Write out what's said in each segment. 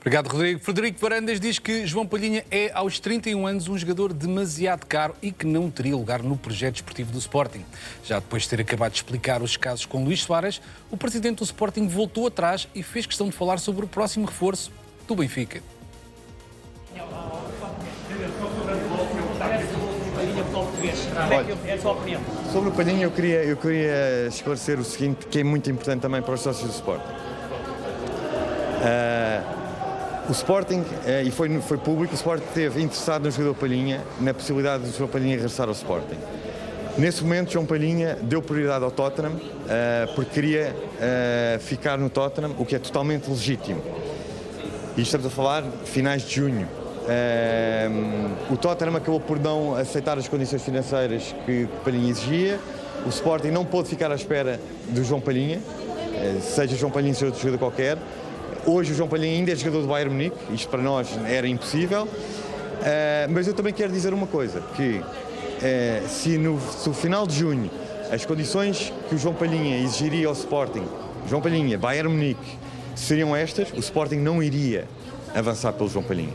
Obrigado, Rodrigo. Frederico Varandas diz que João Palhinha é, aos 31 anos, um jogador demasiado caro e que não teria lugar no projeto desportivo do Sporting. Já depois de ter acabado de explicar os casos com Luís Soares, o presidente do Sporting voltou atrás e fez questão de falar sobre o próximo reforço do Benfica. É a sua opinião. Sobre o Palhinha, eu queria esclarecer o seguinte, que é muito importante também para os sócios do Sporting. O Sporting, e foi público, o Sporting esteve interessado no jogador Palhinha, na possibilidade do João Palhinha regressar ao Sporting. Nesse momento, João Palhinha deu prioridade ao Tottenham, porque queria ficar no Tottenham, o que é totalmente legítimo. E estamos a falar de finais de junho. O Tottenham acabou por não aceitar as condições financeiras que o Palhinha exigia. O Sporting não pôde ficar à espera do João Palhinha, seja o João Palhinha, seja outro jogador qualquer. Hoje o João Palhinha ainda é jogador do Bayern Munique, isto para nós era impossível. Mas eu também quero dizer uma coisa, que se no final de junho as condições que o João Palhinha exigiria ao Sporting, João Palhinha, Bayern Munique, seriam estas, o Sporting não iria avançar pelo João Palhinha.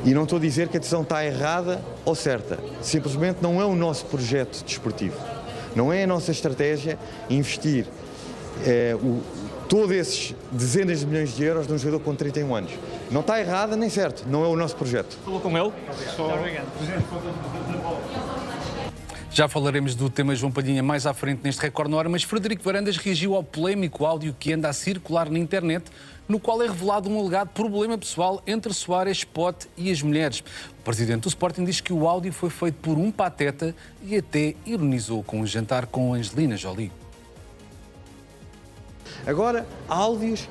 E não estou a dizer que a decisão está errada ou certa, simplesmente não é o nosso projeto desportivo. Não é a nossa estratégia investir todos esses dezenas de milhões de euros num jogador com 31 anos. Não está errada nem certo, não é o nosso projeto. Falou com ele? Já falaremos do tema João Palhinha mais à frente neste Record na Hora, mas Frederico Varandas reagiu ao polémico áudio que anda a circular na internet, no qual é revelado um alegado problema pessoal entre Soares, Pote e as mulheres. O presidente do Sporting diz que o áudio foi feito por um pateta e até ironizou com um jantar com Angelina Jolie. Agora, áudios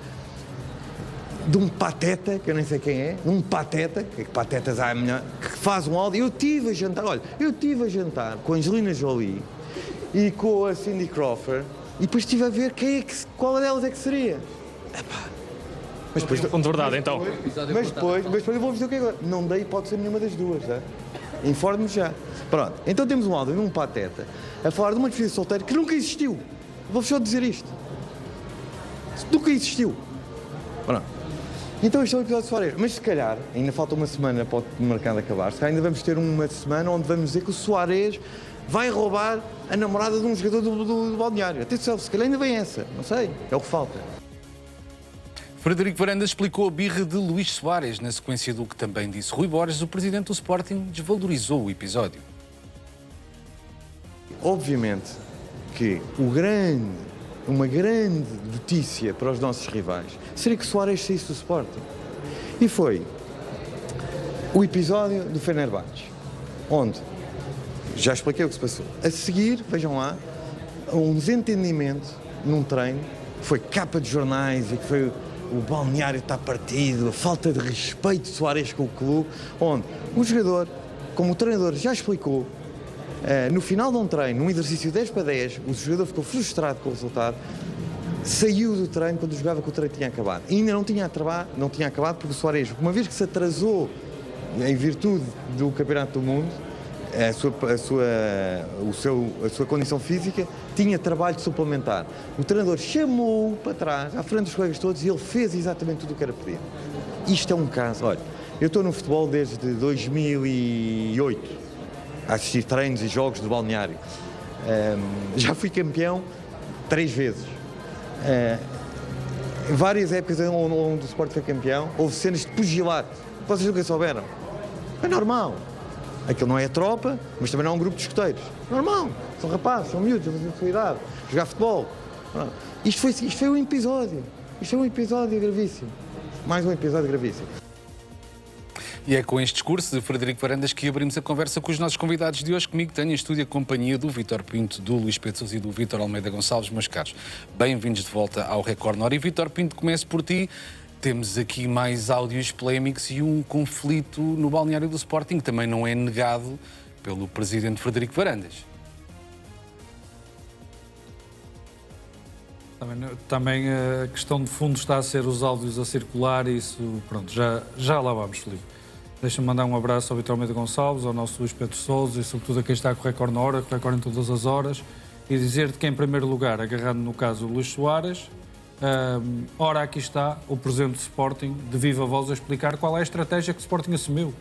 de um pateta, que eu nem sei quem é, um pateta, que patetas há melhor, que faz um áudio. Eu estive a jantar com a Angelina Jolie e com a Cindy Crawford e depois estive a ver qual delas é que seria. Epá. Mas depois de verdade, então. Mas depois eu vou dizer o que é agora. Não dei hipótese a nenhuma das duas, tá? Informe-me já. Pronto, então temos um áudio de um pateta a falar de uma despedida solteira que nunca existiu. Vou só dizer isto. Nunca existiu. Pronto. Então este é o episódio de Soares. Mas se calhar, ainda falta uma semana para o mercado acabar, se calhar ainda vamos ter uma semana onde vamos dizer que o Soares vai roubar a namorada de um jogador do balneário. Atenção, se calhar ainda vem essa. Não sei, é o que falta. Frederico Varandas explicou a birra de Luís Soares. Na sequência do que também disse Rui Borges, o presidente do Sporting desvalorizou o episódio. Obviamente que uma grande notícia para os nossos rivais seria que Soares saísse do Sporting. E foi o episódio do Fenerbahçe, onde, já expliquei o que se passou. A seguir, vejam lá, um desentendimento num treino, que foi capa de jornais e que foi o balneário está partido, a falta de respeito de Soares com o clube, onde o jogador, como o treinador já explicou, no final de um treino, num exercício 10 para 10, o jogador ficou frustrado com o resultado, saiu do treino quando jogava que o treino tinha acabado. E ainda não tinha acabado porque o Soares, uma vez que se atrasou em virtude do Campeonato do Mundo, a sua condição física, tinha trabalho suplementar. O treinador chamou-o para trás, à frente dos colegas todos, e ele fez exatamente tudo o que era pedido. Isto é um caso. Olha, eu estou no futebol desde 2008. A assistir treinos e jogos do balneário. Já fui campeão 3 vezes. Em várias épocas onde o Sporting foi campeão, houve cenas de pugilato. Vocês nunca souberam. É normal. Aquilo não é a tropa, mas também não é um grupo de escoteiros. Normal. São rapazes, são miúdos, fazem sua idade. Jogar futebol. Isto foi um episódio. Isto é um episódio gravíssimo. Mais um episódio gravíssimo. E é com este discurso de Frederico Varandas que abrimos a conversa com os nossos convidados de hoje. Comigo tenho em estúdio a companhia do Vítor Pinto, do Luís Pedro Sousa e do Vítor Almeida Gonçalves. Meus caros, bem-vindos de volta ao Record na Hora. E Vítor Pinto, começo por ti. Temos aqui mais áudios polémicos e um conflito no balneário do Sporting, que também não é negado pelo presidente Frederico Varandas. Também a questão de fundo está a ser os áudios a circular e isso, pronto, já lá vamos, Felipe. Deixa-me mandar um abraço ao Vítor Almeida Gonçalves, ao nosso Luís Pedro Sousa e sobretudo a quem está com o Record na Hora, com o Record em todas as horas, e dizer-te que em primeiro lugar, agarrando no caso o Luís Soares, Ora, aqui está o Presidente do Sporting, de viva voz, a explicar qual é a estratégia que o Sporting assumiu.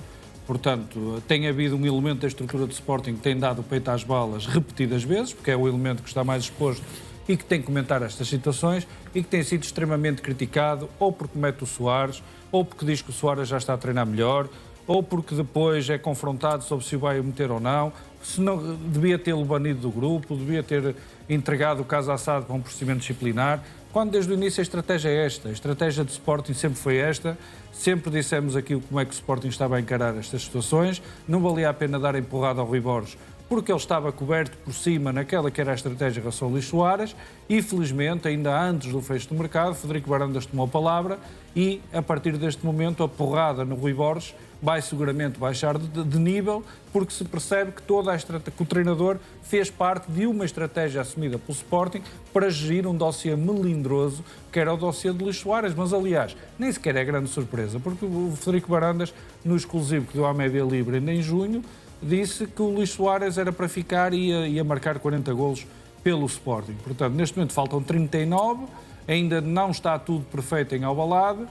Portanto, tem havido um elemento da estrutura do Sporting que tem dado o peito às balas repetidas vezes, porque é o elemento que está mais exposto e que tem que comentar estas situações e que tem sido extremamente criticado, ou porque mete o Soares, ou porque diz que o Soares já está a treinar melhor, ou porque depois é confrontado sobre se o vai meter ou não, se não devia tê-lo banido do grupo, devia ter entregado o caso Assad para um procedimento disciplinar, quando desde o início a estratégia é esta. A estratégia do Sporting sempre foi esta, sempre dissemos aqui como é que o Sporting estava a encarar estas situações, não valia a pena dar empurrada ao Rui Borges, porque ele estava coberto por cima naquela que era a estratégia em relação ao Luís Soares e, felizmente, ainda antes do fecho do mercado, Frederico Varandas tomou a palavra e, a partir deste momento, a porrada no Rui Borges vai seguramente baixar de nível, porque se percebe que que o treinador fez parte de uma estratégia assumida pelo Sporting para gerir um dossiê melindroso, que era o dossiê de Luís Soares. Mas, aliás, nem sequer é grande surpresa, porque o Frederico Varandas, no exclusivo que deu à Média Livre ainda em junho, disse que o Luís Soares era para ficar e ia marcar 40 golos pelo Sporting. Portanto, neste momento faltam 39, ainda não está tudo perfeito em Alvalade,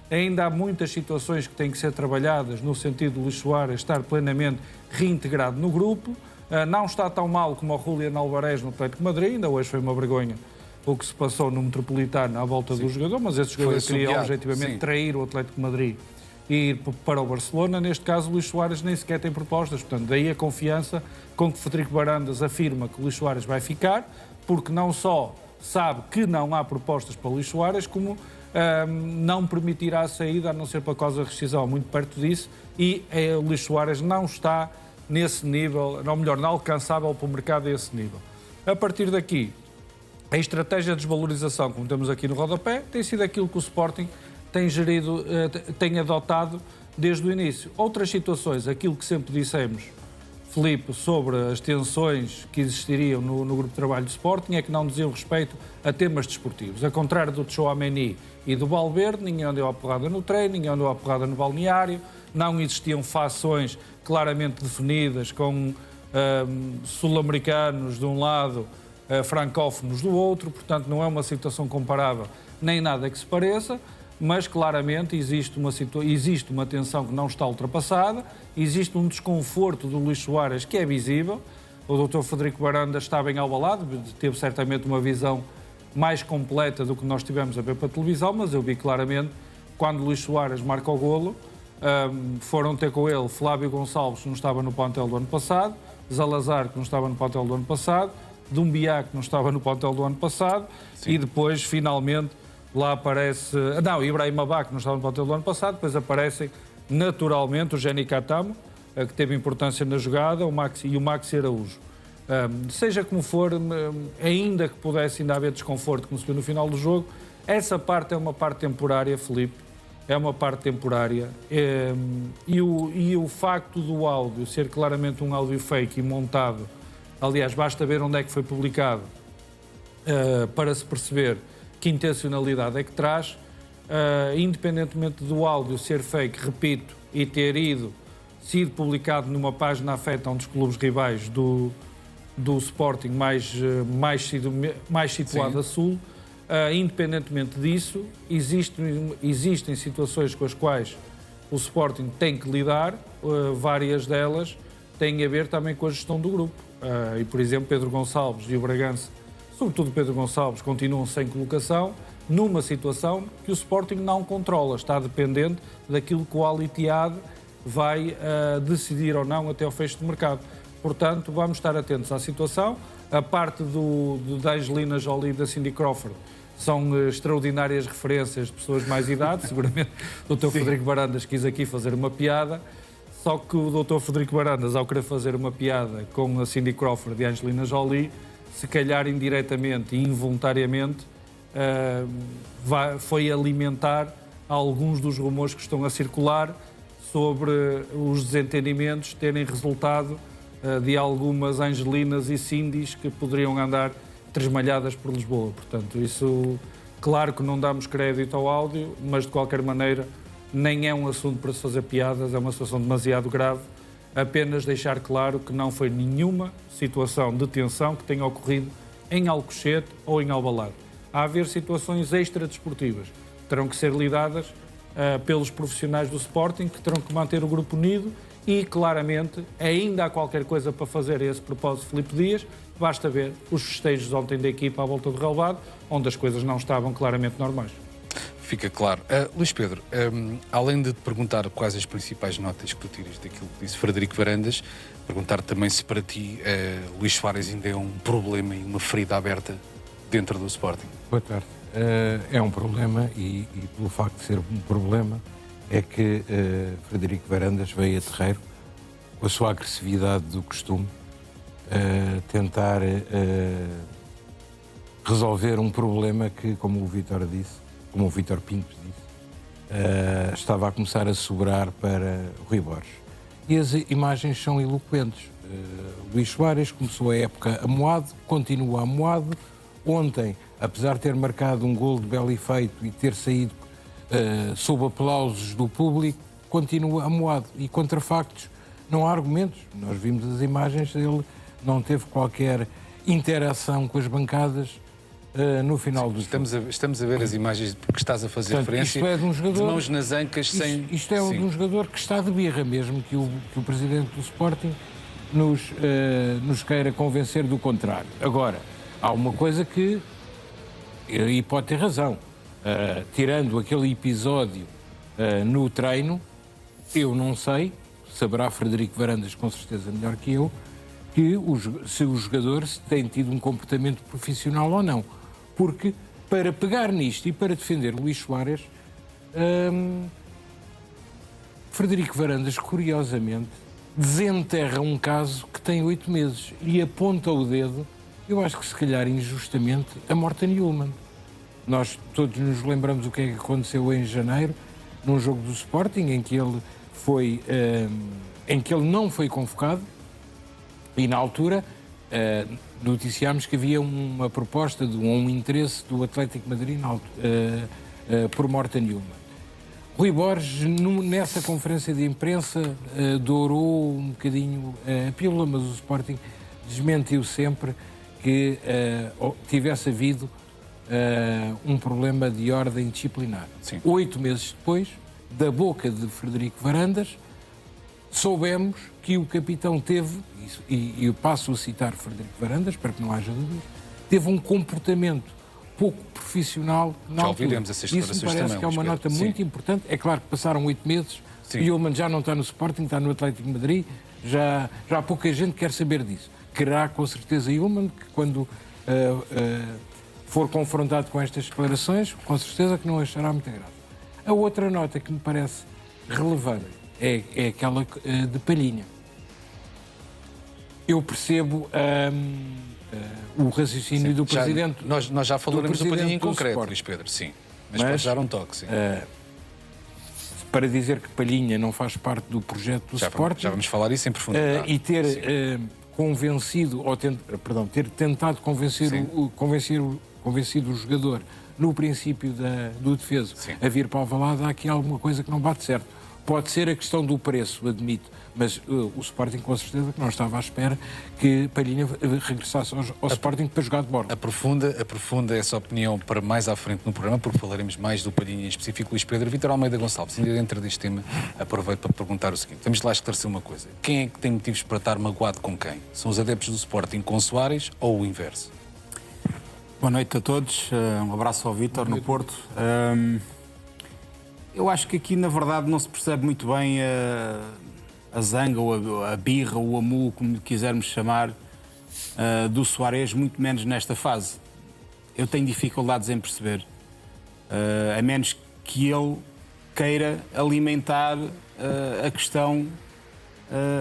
ainda há muitas situações que têm que ser trabalhadas no sentido de Luís Soares estar plenamente reintegrado no grupo. Não está tão mal como o Julián Alvarez no Atlético de Madrid, ainda hoje foi uma vergonha o que se passou no Metropolitano à volta do jogador, mas esse jogador queria objetivamente trair o Atlético de Madrid e ir para o Barcelona. Neste caso, Luís Soares nem sequer tem propostas, portanto, daí a confiança com que Frederico Varandas afirma que Luís Soares vai ficar, porque não só sabe que não há propostas para Luís Soares, como não permitirá a saída, a não ser para causa de rescisão, muito perto disso, e o Luís Soares não está nesse nível, ou melhor, não alcançável para o mercado a esse nível. A partir daqui, a estratégia de desvalorização, como temos aqui no rodapé, tem sido aquilo que o Sporting tem gerido, tem adotado desde o início. Outras situações, aquilo que sempre dissemos, Filipe, sobre as tensões que existiriam no grupo de trabalho do Sporting, é que não diziam respeito a temas desportivos. A contrário do Tchouaméni e do Valverde, ninguém andou à porrada no treino, ninguém andou à porrada no balneário, não existiam fações claramente definidas com sul-americanos de um lado, francófonos do outro, portanto não é uma situação comparável, nem nada que se pareça, mas claramente existe uma tensão que não está ultrapassada, existe um desconforto do Luís Soares que é visível. O Dr. Frederico Varandas estava em Alvalade, teve certamente uma visão mais completa do que nós tivemos a ver para a televisão, mas eu vi claramente, quando Luís Soares marca o golo, foram ter com ele Flávio Gonçalves, que não estava no plantel do ano passado, Zalazar, que não estava no plantel do ano passado, Dumbiá, que não estava no plantel do ano passado, e depois, finalmente, lá aparece... Não, Ibrahim Abá, que não estava no plantel do ano passado, depois aparecem naturalmente o Jenny Catamo, que teve importância na jogada, o Maxi Araújo. Seja como for, ainda que pudesse ainda haver desconforto, como se viu no final do jogo, essa parte é uma parte temporária, Filipe, é uma parte temporária. E o facto do áudio ser claramente um áudio fake e montado, aliás, basta ver onde é que foi publicado para se perceber que intencionalidade é que traz, independentemente do áudio ser fake, repito, e ter sido publicado numa página afeta a um dos clubes rivais do Sporting mais situado a sul, independentemente disso, existem situações com as quais o Sporting tem que lidar, várias delas têm a ver também com a gestão do grupo. E, por exemplo, Pedro Gonçalves e o Bragança, sobretudo Pedro Gonçalves, continuam sem colocação, numa situação que o Sporting não controla, está dependente daquilo que o Al Ittihad vai decidir ou não até ao fecho do mercado. Portanto, vamos estar atentos à situação. A parte da Angelina Jolie e da Cindy Crawford são extraordinárias referências de pessoas de mais idade, seguramente o Dr. Frederico Varandas quis aqui fazer uma piada, só que o Dr. Frederico Varandas, ao querer fazer uma piada com a Cindy Crawford e a Angelina Jolie, se calhar indiretamente e involuntariamente, foi alimentar alguns dos rumores que estão a circular sobre os desentendimentos terem resultado de algumas Angelinas e Cindys que poderiam andar tresmalhadas por Lisboa. Portanto, isso, claro que não damos crédito ao áudio, mas de qualquer maneira nem é um assunto para se fazer piadas, é uma situação demasiado grave. Apenas deixar claro que não foi nenhuma situação de tensão que tenha ocorrido em Alcochete ou em Alvalade. a haver situações extradesportivas. Terão que ser lidadas pelos profissionais do Sporting, que terão que manter o grupo unido e, claramente, ainda há qualquer coisa para fazer a esse propósito, Filipe Dias. Basta ver os festejos ontem da equipa à volta do relvado, onde as coisas não estavam claramente normais. Fica claro. Luís Pedro, além de te perguntar quais as principais notas que tu tiras daquilo que disse Frederico Varandas, perguntar também se para ti Luís Soares ainda é um problema e uma ferida aberta dentro do Sporting. Boa tarde. É um problema e pelo facto de ser um problema é que Frederico Varandas veio a terreiro com a sua agressividade do costume tentar resolver um problema que, como o Vítor disse, como o Vítor Pinto disse, estava a começar a sobrar para o Rui Borges. E as imagens são eloquentes. Luís Soares começou a época amoado, continua amoado. Ontem, apesar de ter marcado um gol de belo efeito e ter saído sob aplausos do público, continua amoado. E contra factos não há argumentos. Nós vimos as imagens, ele não teve qualquer interação com as bancadas no final do jogo. Estamos a ver as imagens porque estás a fazer referência isto é de um jogador, de mãos nas ancas sem... Isto é de um jogador que está de birra mesmo, que o presidente do Sporting nos queira convencer do contrário. Agora, há uma coisa que, e pode ter razão, tirando aquele episódio no treino, eu não sei, saberá Frederico Varandas com certeza melhor que eu, se o jogador tem tido um comportamento profissional ou não. Porque, para pegar nisto e para defender Luís Soares, Frederico Varandas, curiosamente, desenterra um caso que tem 8 meses e aponta o dedo, eu acho que se calhar injustamente, a Morten Hjulmand. Nós todos nos lembramos o que é que aconteceu em janeiro, num jogo do Sporting, em que ele não foi convocado, e na altura noticiámos que havia uma proposta de um interesse do Atlético de Madrid por Morten Hjulmand. Rui Borges, nessa conferência de imprensa, dourou um bocadinho a pílula, mas o Sporting desmentiu sempre que tivesse havido um problema de ordem disciplinar. Sim. 8 meses depois, da boca de Frederico Varandas, soubemos que o capitão teve, e eu passo a citar Frederico Varandas, para que não haja dúvidas, teve um comportamento pouco profissional na altura. Já ouviremos essas declarações Isso me parece também, que é uma nota muito importante. É claro que passaram 8 meses, Sim. e Hjulmand já não está no Sporting, está no Atlético de Madrid, já pouca gente quer saber disso. Querá com certeza Hjulmand que quando for confrontado com estas declarações, com certeza que não achará muita graça. A outra nota que me parece relevante é aquela de Palhinha. Eu percebo o raciocínio do Presidente. Nós já falaremos do Palhinha em do concreto, Sporting. Luís Pedro, sim. Mas pode dar um toque, sim. Para dizer que Palhinha não faz parte do projeto do Sporting. Já vamos falar isso em profundidade. E ter convencido, ter tentado convencido o jogador no princípio do defeso a vir para o Alvalade, há aqui alguma coisa que não bate certo. Pode ser a questão do preço, admito, mas o Sporting com certeza que não estava à espera que Palhinha regressasse ao Sporting para jogar de borla. Aprofunda essa opinião para mais à frente no programa, porque falaremos mais do Palhinha em específico. Luís Pedro, Vítor Almeida Gonçalves, ainda dentro deste tema, aproveito para perguntar o seguinte. Vamos lá esclarecer uma coisa. Quem é que tem motivos para estar magoado com quem? São os adeptos do Sporting com Soares ou o inverso? Boa noite a todos. Um abraço ao Vítor no Porto. Eu acho que aqui, na verdade, não se percebe muito bem a zanga, ou a birra, ou o amu, como quisermos chamar, do Soares, muito menos nesta fase. Eu tenho dificuldades em perceber. A menos que ele queira alimentar a questão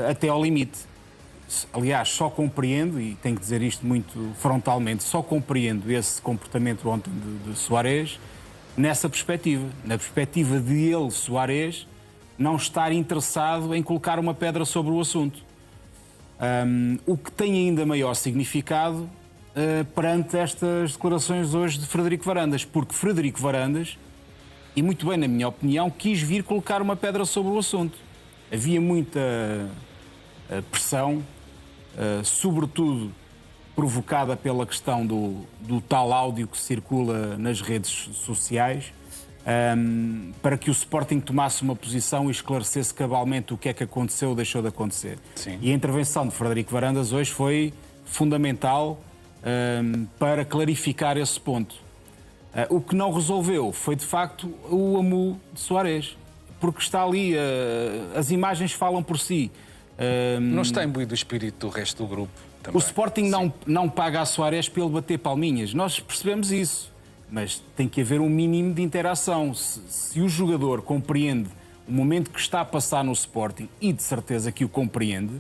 até ao limite. Aliás, só compreendo, e tenho que dizer isto muito frontalmente, só compreendo esse comportamento ontem de Soares nessa perspectiva. Na perspectiva de ele, Soares, não estar interessado em colocar uma pedra sobre o assunto. O que tem ainda maior significado perante estas declarações hoje de Frederico Varandas, porque Frederico Varandas, e muito bem na minha opinião, quis vir colocar uma pedra sobre o assunto. Havia muita pressão, sobretudo provocada pela questão do tal áudio que circula nas redes sociais, para que o Sporting tomasse uma posição e esclarecesse cabalmente o que é que aconteceu ou deixou de acontecer. Sim. E a intervenção de Frederico Varandas hoje foi fundamental para clarificar esse ponto. O que não resolveu foi, de facto, o AMU de Soares, porque está ali, as imagens falam por si. Não está imbuído o espírito do resto do grupo também. O Sporting não paga a Soares para ele bater palminhas. Nós percebemos isso. Mas tem que haver um mínimo de interação. Se o jogador compreende o momento que está a passar no Sporting, e de certeza que o compreende,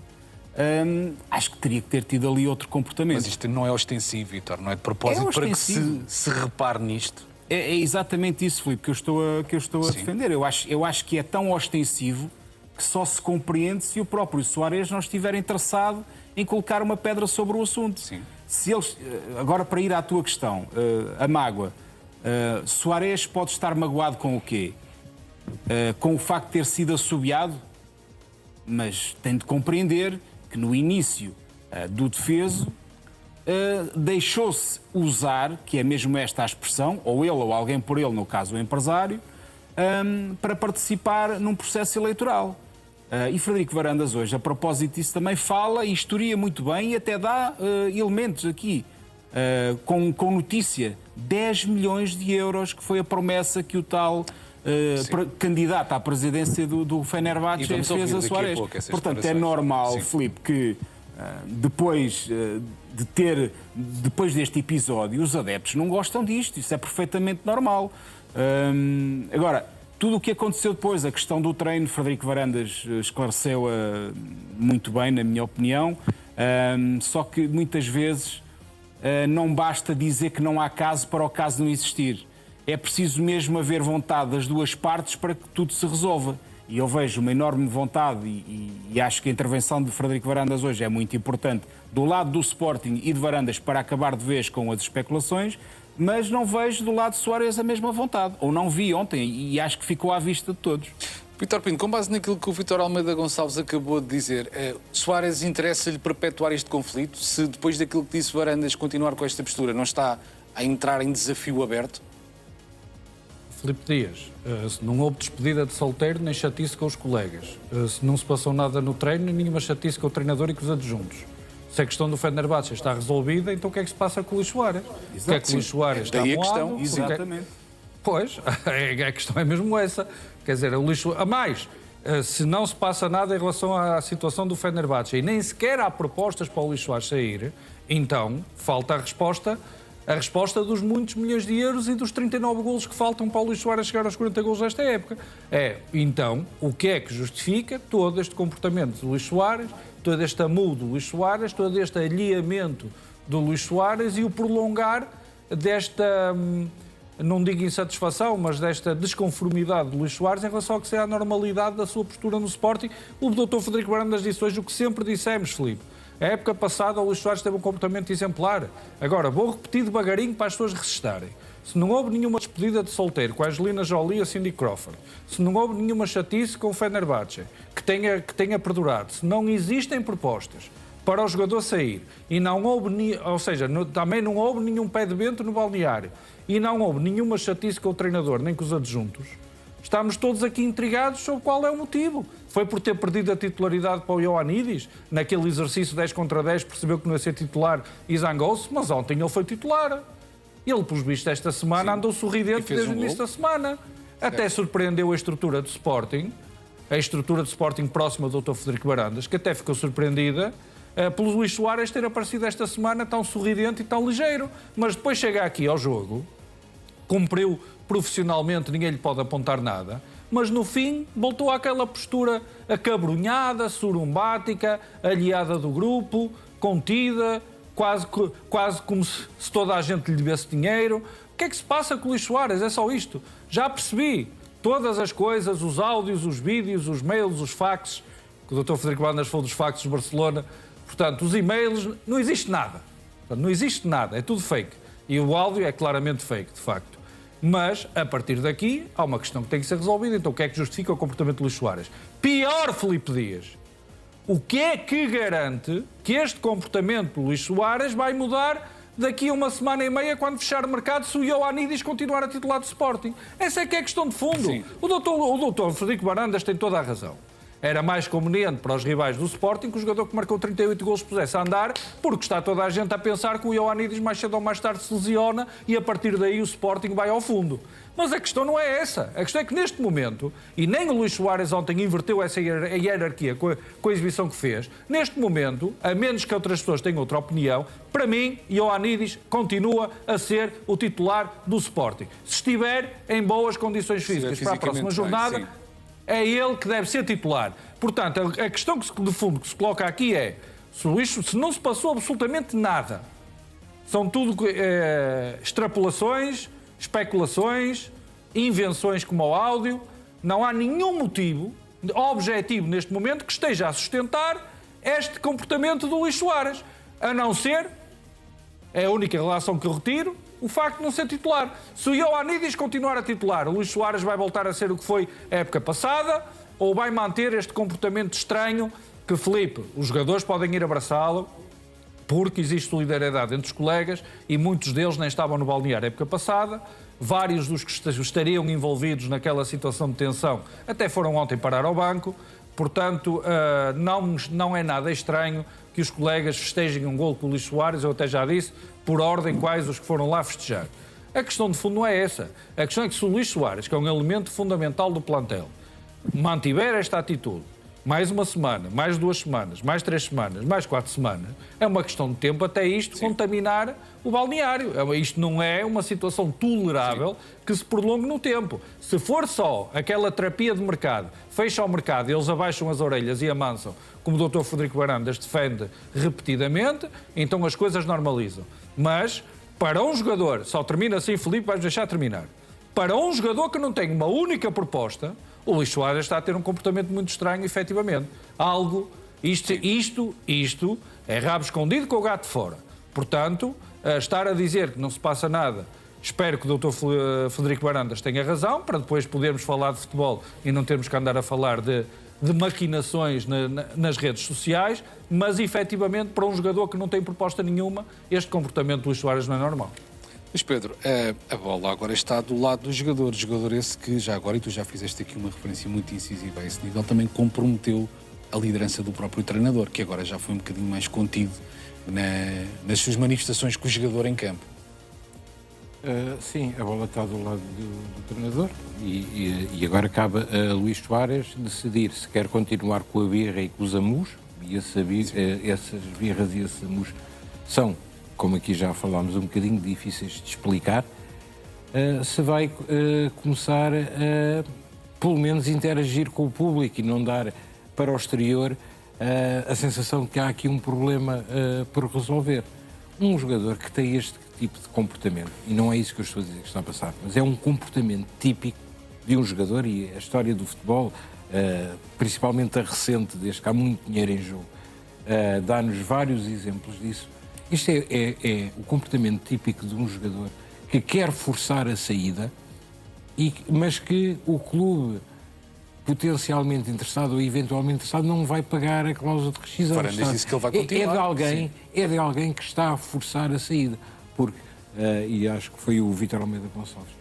acho que teria que ter tido ali outro comportamento. Mas isto não é ostensivo, Vítor, não é de propósito para que se repare nisto. É exatamente isso, Filipe, que eu estou a defender. Eu acho que é tão ostensivo que só se compreende se o próprio Soares não estiver interessado em colocar uma pedra sobre o assunto. Sim. Se eles, agora, para ir à tua questão, a mágoa, Soares pode estar magoado com o quê? Com o facto de ter sido assobiado, mas tem de compreender que no início do defeso deixou-se usar, que é mesmo esta a expressão, ou ele ou alguém por ele, no caso o empresário, para participar num processo eleitoral. E Frederico Varandas hoje, a propósito disso, também fala e historia muito bem e até dá elementos aqui, com notícia, 10 milhões de euros, que foi a promessa que o tal candidato à presidência do Fenerbahçe fez a Soares. Portanto, é normal, Filipe, que depois deste episódio, os adeptos não gostam disto, isso é perfeitamente normal. Agora, tudo o que aconteceu depois, a questão do treino, Frederico Varandas esclareceu-a muito bem, na minha opinião, só que muitas vezes não basta dizer que não há caso para o caso não existir. É preciso mesmo haver vontade das duas partes para que tudo se resolva. E eu vejo uma enorme vontade e acho que a intervenção de Frederico Varandas hoje é muito importante do lado do Sporting e de Varandas para acabar de vez com as especulações, mas não vejo do lado de Soares a mesma vontade. Ou não vi ontem e acho que ficou à vista de todos. Vítor Pinto, com base naquilo que o Vítor Almeida Gonçalves acabou de dizer, Soares interessa-lhe perpetuar este conflito? Se depois daquilo que disse Varandas continuar com esta postura, não está a entrar em desafio aberto? Filipe Dias, se não houve despedida de solteiro, nem chatice com os colegas. Se não se passou nada no treino, nenhuma chatice com o treinador e com os adjuntos. Se a questão do Fenerbahçe está resolvida, então o que é que se passa com o Luís Soares? O que é que o Luís Soares está daí a moado? questão. Exatamente. Pois, a questão é mesmo essa. Quer dizer, o Luís Soares... A mais, se não se passa nada em relação à situação do Fenerbahçe e nem sequer há propostas para o Luís Soares sair, então falta a resposta dos muitos milhões de euros e dos 39 golos que faltam para o Luís Soares chegar aos 40 golos desta época. Então, o que é que justifica todo este comportamento do Luís Soares, todo este amuo do Luís Soares, todo este alinhamento do Luís Soares e o prolongar desta, não digo insatisfação, mas desta desconformidade do Luís Soares em relação ao que será a normalidade da sua postura no Sporting? O Dr. Frederico Varandas disse hoje o que sempre dissemos, Filipe. A época passada o Luís Soares teve um comportamento exemplar. Agora, vou repetir devagarinho para as pessoas resistarem. Se não houve nenhuma despedida de solteiro com a Angelina Jolie e a Cindy Crawford, se não houve nenhuma chatice com o Fenerbahçe que tenha perdurado, se não existem propostas para o jogador sair e não houve, também não houve nenhum pé de vento no balneário e não houve nenhuma chatice com o treinador nem com os adjuntos, estamos todos aqui intrigados sobre qual é o motivo. Foi por ter perdido a titularidade para o Ioannidis, naquele exercício 10 contra 10, percebeu que não ia ser titular e zangou-se, mas ontem ele foi titular. Ele, pelos vistos, esta semana andou sorridente desde o início da semana. Até surpreendeu a estrutura do Sporting, próxima do Dr. Frederico Varandas, que até ficou surpreendida pelo Luís Soares ter aparecido esta semana tão sorridente e tão ligeiro. Mas depois chega aqui ao jogo, cumpriu profissionalmente, ninguém lhe pode apontar nada, mas no fim voltou àquela postura acabrunhada, surumbática, aliada do grupo, contida, quase como se toda a gente lhe devesse dinheiro. O que é que se passa com o Luís Soares? É só isto. Já percebi todas as coisas, os áudios, os vídeos, os mails, os faxes, que o Dr. Frederico Varandas falou dos faxes de Barcelona, portanto, os e-mails, não existe nada. Portanto, não existe nada, é tudo fake. E o áudio é claramente fake, de facto. Mas, a partir daqui, há uma questão que tem que ser resolvida. Então, o que é que justifica o comportamento de Luís Soares? Pior, Filipe Dias. O que é que garante que este comportamento do Luís Soares vai mudar daqui a uma semana e meia, quando fechar o mercado, se o Ioannidis continuar a titular do Sporting? Essa é que é a questão de fundo. Sim. O doutor Frederico Varandas tem toda a razão. Era mais conveniente para os rivais do Sporting que o jogador que marcou 38 golos pudesse andar, porque está toda a gente a pensar que o Ioannidis mais cedo ou mais tarde se lesiona e a partir daí o Sporting vai ao fundo. Mas a questão não é essa. A questão é que neste momento, e nem o Luís Soares ontem inverteu essa hierarquia com a exibição que fez, neste momento, a menos que outras pessoas tenham outra opinião, para mim, Ioannidis continua a ser o titular do Sporting. Se estiver em boas condições físicas para a próxima jornada, é ele que deve ser titular. Portanto, a questão que de fundo que se coloca aqui é se não se passou absolutamente nada. São tudo extrapolações, especulações, invenções como o áudio. Não há nenhum motivo objetivo neste momento que esteja a sustentar este comportamento do Luís Soares. A não ser, é a única relação que eu retiro, o facto de não ser titular. Se o Ioannidis continuar a titular, o Luís Soares vai voltar a ser o que foi a época passada ou vai manter este comportamento estranho que, Filipe, os jogadores podem ir abraçá-lo porque existe solidariedade entre os colegas e muitos deles nem estavam no balneário a época passada. Vários dos que estariam envolvidos naquela situação de tensão até foram ontem parar ao banco. Portanto, não é nada estranho que os colegas festejem um golo com o Luís Soares, eu até já disse, por ordem quais os que foram lá festejar. A questão de fundo não é essa. A questão é que se o Luís Soares, que é um elemento fundamental do plantel, mantiver esta atitude, mais uma semana, mais 2 semanas, mais 3 semanas, mais 4 semanas, é uma questão de tempo até isto contaminar o balneário. Isto não é uma situação tolerável que se prolongue no tempo. Se for só aquela terapia de mercado, fecha o mercado e eles abaixam as orelhas e amansam, como o Dr. Frederico Varandas defende repetidamente, então as coisas normalizam. Mas, para um jogador, só termina assim, Filipe, vais deixar terminar. Para um jogador que não tem uma única proposta, o Luís Soares está a ter um comportamento muito estranho, efetivamente. Isto é rabo escondido com o gato fora. Portanto, estar a dizer que não se passa nada, espero que o Dr. Frederico Varandas tenha razão, para depois podermos falar de futebol e não termos que andar a falar de maquinações nas redes sociais, mas efetivamente para um jogador que não tem proposta nenhuma, este comportamento do Luís Soares não é normal. Mas Pedro, a bola agora está do lado do jogador esse que já agora, e tu já fizeste aqui uma referência muito incisiva a esse nível, também comprometeu a liderança do próprio treinador, que agora já foi um bocadinho mais contido nas suas manifestações com o jogador em campo. Sim, a bola está do lado do treinador e agora cabe a Luís Soares decidir se quer continuar com a birra e com os amus, e essas birras e esses amus são, como aqui já falámos, um bocadinho difíceis de explicar, se vai começar a, pelo menos, interagir com o público e não dar para o exterior a sensação de que há aqui um problema por resolver. Um jogador que tem este tipo de comportamento, e não é isso que eu estou a dizer que está a passar, mas é um comportamento típico de um jogador, e a história do futebol, principalmente a recente, desde que há muito dinheiro em jogo, dá-nos vários exemplos disso. Isto é o comportamento típico de um jogador que quer forçar a saída, mas que o clube potencialmente interessado ou eventualmente interessado não vai pagar a cláusula de rescisão. Varandas disse que ele vai continuar. É de alguém que está a forçar a saída. Porque, e acho que foi o Vítor Almeida Gonçalves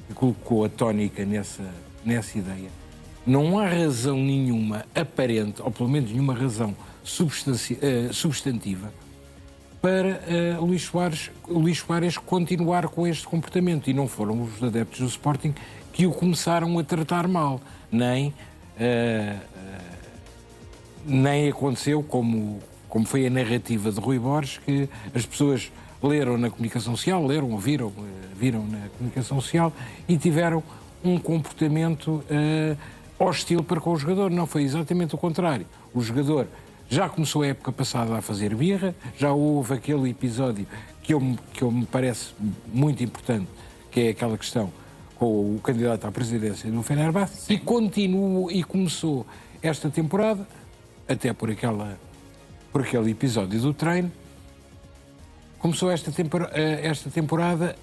que colocou a tónica nessa ideia, não há razão nenhuma aparente, ou pelo menos nenhuma razão substantiva, para Luís Soares continuar com este comportamento. E não foram os adeptos do Sporting que o começaram a tratar mal. Nem aconteceu como foi a narrativa de Rui Borges, que as pessoas leram na comunicação social, viram na comunicação social e tiveram um comportamento hostil para com o jogador. Não, foi exatamente o contrário. O jogador já começou a época passada a fazer birra, já houve aquele episódio que me parece muito importante, que é aquela questão com o candidato à presidência do Fenerbahçe, e começou esta temporada, até por aquele episódio do treino, começou esta temporada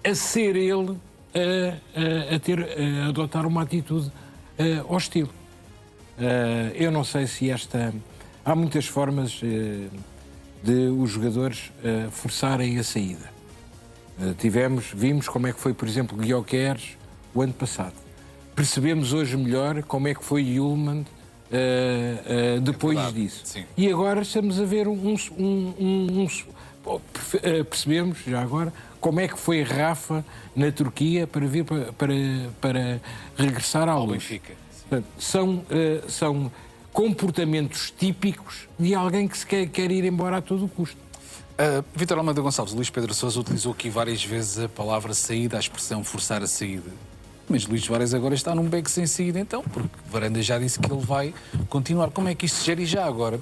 a ser ele a adotar uma atitude hostil. Eu não sei se esta há muitas formas de os jogadores forçarem a saída. Vimos como é que foi, por exemplo, Gyökeres o ano passado. Percebemos hoje melhor como é que foi Yulman depois disso. Sim. E agora estamos a ver percebemos já agora como é que foi Rafa na Turquia para vir para regressar ao Benfica. Portanto, são comportamentos típicos de alguém que se quer ir embora a todo o custo. Vítor Almeida Gonçalves, Luís Pedro Sousa utilizou aqui várias vezes a palavra saída, a expressão forçar a saída. Mas Luís Soares agora está num beco sem saída então, porque Varandas já disse que ele vai continuar. Como é que isto se gera? E já agora,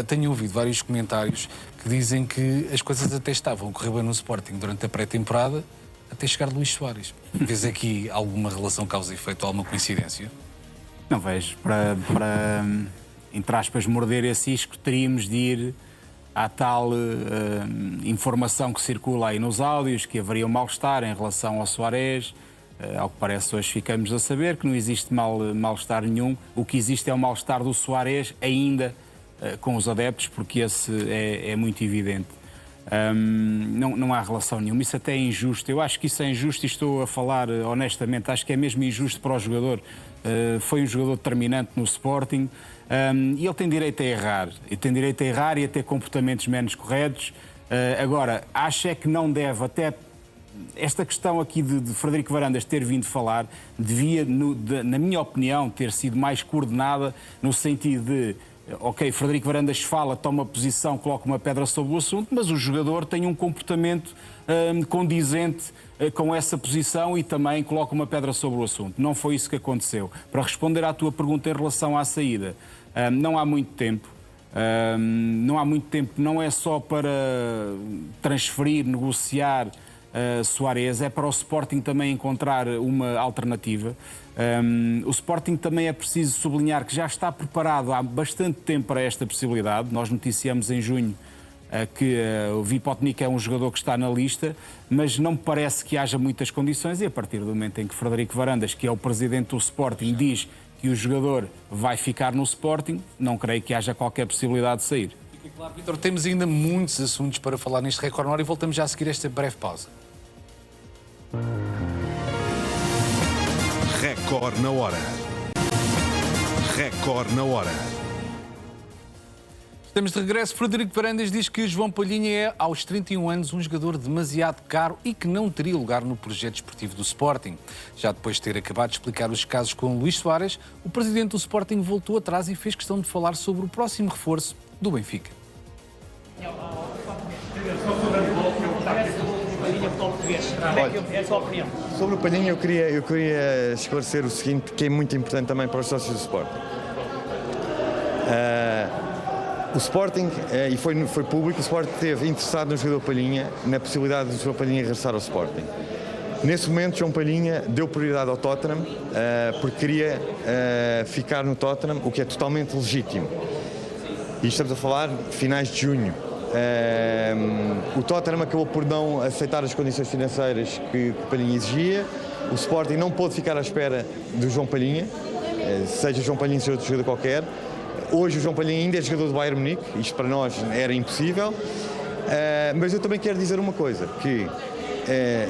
tenho ouvido vários comentários que dizem que as coisas até estavam a correr bem no Sporting durante a pré-temporada, até chegar Luís Soares. Vês aqui alguma relação causa e efeito, alguma coincidência? Não vejo. Para entre aspas, morder esse isco, teríamos de ir à tal informação que circula aí nos áudios, que haveria um mal-estar em relação ao Soares. Ao que parece, hoje ficamos a saber que não existe mal-estar nenhum. O que existe é o mal-estar do Soares ainda com os adeptos, porque esse é muito evidente. Não há relação nenhuma. Isso até é injusto. Eu acho que isso é injusto e estou a falar honestamente. Acho que é mesmo injusto para o jogador. Foi um jogador determinante no Sporting e ele tem direito a errar. E tem direito a errar e a ter comportamentos menos corretos. Agora, acho é que não deve até... Esta questão aqui de Frederico Varandas ter vindo falar devia, na minha opinião, ter sido mais coordenada no sentido de ok, Frederico Varandas fala, toma posição, coloca uma pedra sobre o assunto, mas o jogador tem um comportamento condizente com essa posição e também coloca uma pedra sobre o assunto. Não foi isso que aconteceu. Para responder à tua pergunta em relação à saída, não há muito tempo. Não é só para transferir, negociar Soares, é para o Sporting também encontrar uma alternativa. O Sporting também é preciso sublinhar que já está preparado há bastante tempo para esta possibilidade. Nós noticiamos em junho que o Vipotnik é um jogador que está na lista, mas não me parece que haja muitas condições e a partir do momento em que Frederico Varandas, que é o presidente do Sporting, diz que o jogador vai ficar no Sporting, não creio que haja qualquer possibilidade de sair. Fica claro, Vítor, temos ainda muitos assuntos para falar neste Record na Hora e voltamos já a seguir esta breve pausa. Record na Hora. Record na Hora. Estamos de regresso. Frederico Varandas diz que João Palhinha é, aos 31 anos, um jogador demasiado caro e que não teria lugar no projeto desportivo do Sporting. Já depois de ter acabado de explicar os casos com Luís Soares, o presidente do Sporting voltou atrás e fez questão de falar sobre o próximo reforço do Benfica. Sobre o Palhinha, eu queria esclarecer o seguinte, que é muito importante também para os sócios do Sporting. O Sporting, e foi público, o Sporting esteve interessado no jogador Palhinha, na possibilidade do João Palhinha regressar ao Sporting. Nesse momento, João Palhinha deu prioridade ao Tottenham, porque queria ficar no Tottenham, o que é totalmente legítimo. E estamos a falar de finais de junho. O Tottenham acabou por não aceitar as condições financeiras que o Palhinha exigia. O Sporting não pôde ficar à espera do João Palhinha, seja João Palhinha, seja outro jogador qualquer. Hoje o João Palhinha ainda é jogador do Bayern Munique, isto para nós era impossível. Mas eu também quero dizer uma coisa, que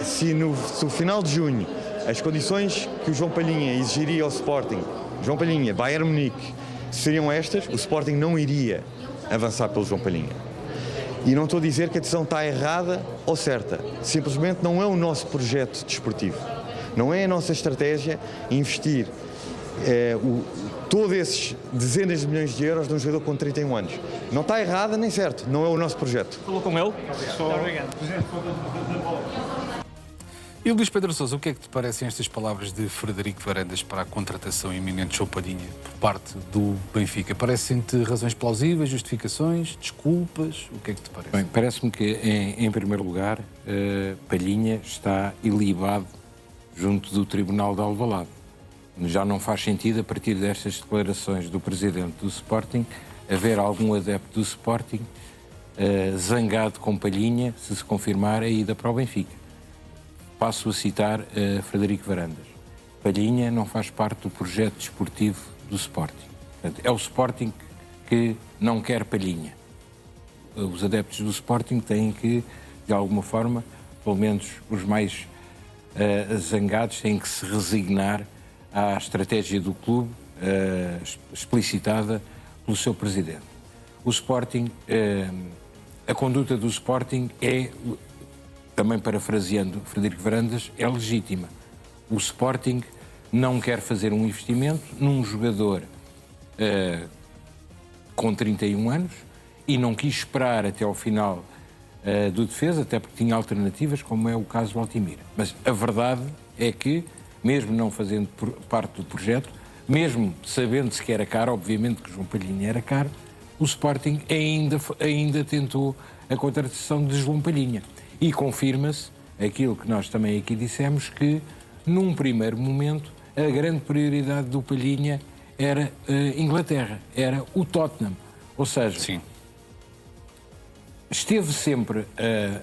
se no final de junho as condições que o João Palhinha exigiria ao Sporting, João Palhinha, Bayern Munique, seriam estas, o Sporting não iria avançar pelo João Palhinha. E não estou a dizer que a decisão está errada ou certa. Simplesmente não é o nosso projeto desportivo. Não é a nossa estratégia investir todos esses dezenas de milhões de euros num jogador com 31 anos. Não está errada nem certo. Não é o nosso projeto. Falou com ele? E Luís Pedro Sousa, o que é que te parecem estas palavras de Frederico Varandas para a contratação iminente de João Palhinha por parte do Benfica? Parecem-te razões plausíveis, justificações, desculpas? O que é que te parece? Bem, parece-me que, em primeiro lugar, Palhinha está ilibado junto do Tribunal de Alvalade. Já não faz sentido, a partir destas declarações do presidente do Sporting, haver algum adepto do Sporting zangado com Palhinha, se confirmar a ida para o Benfica. Passo a citar Frederico Varandas. Palhinha não faz parte do projeto desportivo do Sporting. Portanto, é o Sporting que não quer Palhinha. Os adeptos do Sporting têm que, de alguma forma, pelo menos os mais zangados, têm que se resignar à estratégia do clube explicitada pelo seu presidente. O Sporting, a conduta do Sporting é, também parafraseando Frederico Varandas, é legítima. O Sporting não quer fazer um investimento num jogador com 31 anos e não quis esperar até ao final do defesa, até porque tinha alternativas, como é o caso do Altimira. Mas a verdade é que, mesmo não fazendo parte do projeto, mesmo sabendo-se que era caro, obviamente que João Palhinha era caro, o Sporting ainda tentou a contratação de João Palhinha. E confirma-se aquilo que nós também aqui dissemos, que num primeiro momento a grande prioridade do Palhinha era Inglaterra, era o Tottenham. Ou seja, Sim. esteve sempre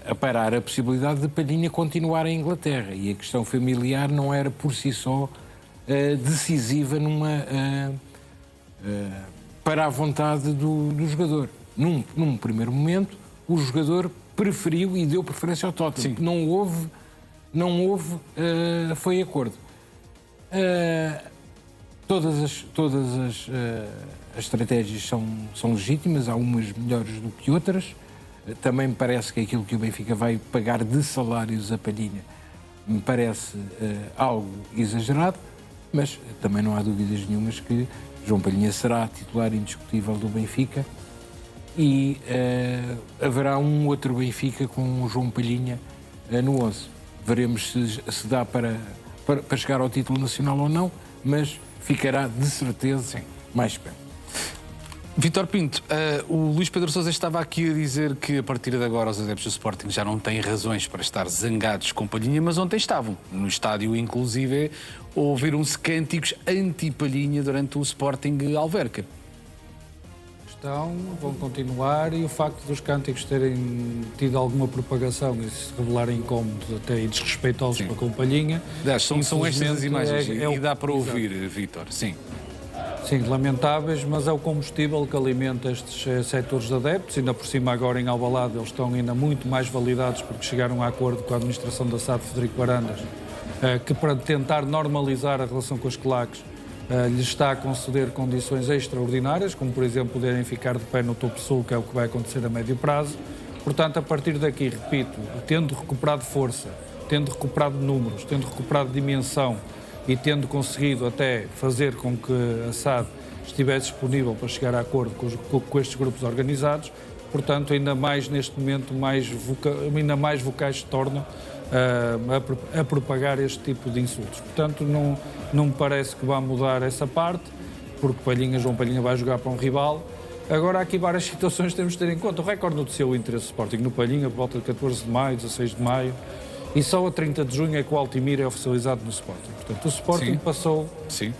a parar a possibilidade de Palhinha continuar em Inglaterra, e a questão familiar não era por si só decisiva para a vontade do jogador. Num primeiro momento, o jogador preferiu e deu preferência ao Tottenham. Não houve foi acordo. Todas as estratégias são legítimas, há umas melhores do que outras. Também me parece que aquilo que o Benfica vai pagar de salários a Palhinha me parece algo exagerado, mas também não há dúvidas nenhumas que João Palhinha será titular indiscutível do Benfica e haverá um outro Benfica com o João Palhinha no 11. Veremos se dá para chegar ao título nacional ou não, mas ficará de certeza mais perto. Vítor Pinto, o Luís Pedro Sousa estava aqui a dizer que a partir de agora os adeptos do Sporting já não têm razões para estar zangados com Palhinha, mas ontem estavam. No estádio, inclusive, ouviram-se cânticos anti-Palhinha durante o Sporting Alverca. Vão continuar, e o facto dos cânticos terem tido alguma propagação e se revelarem incómodos até e desrespeitosos para com Palhinha. São estas as imagens e dá para Exato. ouvir, Vítor, sim. Sim, lamentáveis, mas é o combustível que alimenta estes setores de adeptos. Ainda por cima, agora em Alvalade, eles estão ainda muito mais validados porque chegaram a acordo com a administração da SAD, Frederico Varandas, que para tentar normalizar a relação com os claques, lhes está a conceder condições extraordinárias, como por exemplo poderem ficar de pé no topo sul, que é o que vai acontecer a médio prazo. Portanto, a partir daqui, repito, tendo recuperado força, tendo recuperado números, tendo recuperado dimensão e tendo conseguido até fazer com que a SAD estivesse disponível para chegar a acordo com estes grupos organizados, portanto, ainda mais neste momento, ainda mais vocais se tornam a propagar este tipo de insultos. Portanto, não me parece que vá mudar essa parte, porque João Palhinha vai jogar para um rival. Agora, há aqui várias situações que temos de ter em conta. O recorde noticiou o interesse do Sporting no Palhinha por volta de 14 de maio, 16 de maio, e só a 30 de junho é que o Altimira é oficializado no Sporting. Portanto, o Sporting passou... Sim.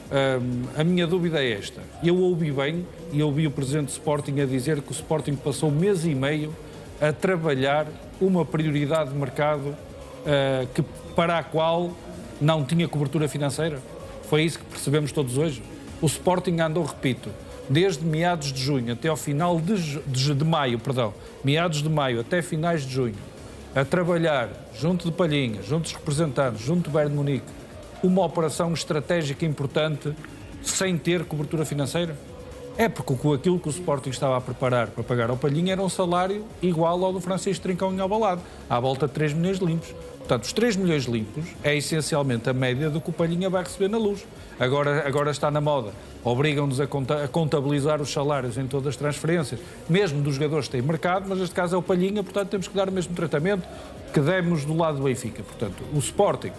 A minha dúvida é esta. Eu ouvi bem, e ouvi o presidente do Sporting a dizer que o Sporting passou um mês e meio a trabalhar uma prioridade de mercado para a qual não tinha cobertura financeira. Foi isso que percebemos todos hoje. O Sporting andou, repito, desde meados de junho até ao final de maio, meados de maio até finais de junho, a trabalhar junto de Palhinha, junto dos representantes, junto do Bayern de Munique, uma operação estratégica importante sem ter cobertura financeira? É porque aquilo que o Sporting estava a preparar para pagar ao Palhinha era um salário igual ao do Francisco Trincão em Alvalade, à volta de 3 milhões limpos. Portanto, os 3 milhões limpos é essencialmente a média do que o Palhinha vai receber na Luz. Agora está na moda. Obrigam-nos a contabilizar os salários em todas as transferências, mesmo dos jogadores que têm mercado, mas neste caso é o Palhinha, portanto temos que dar o mesmo tratamento que demos do lado do Benfica. Portanto, o Sporting,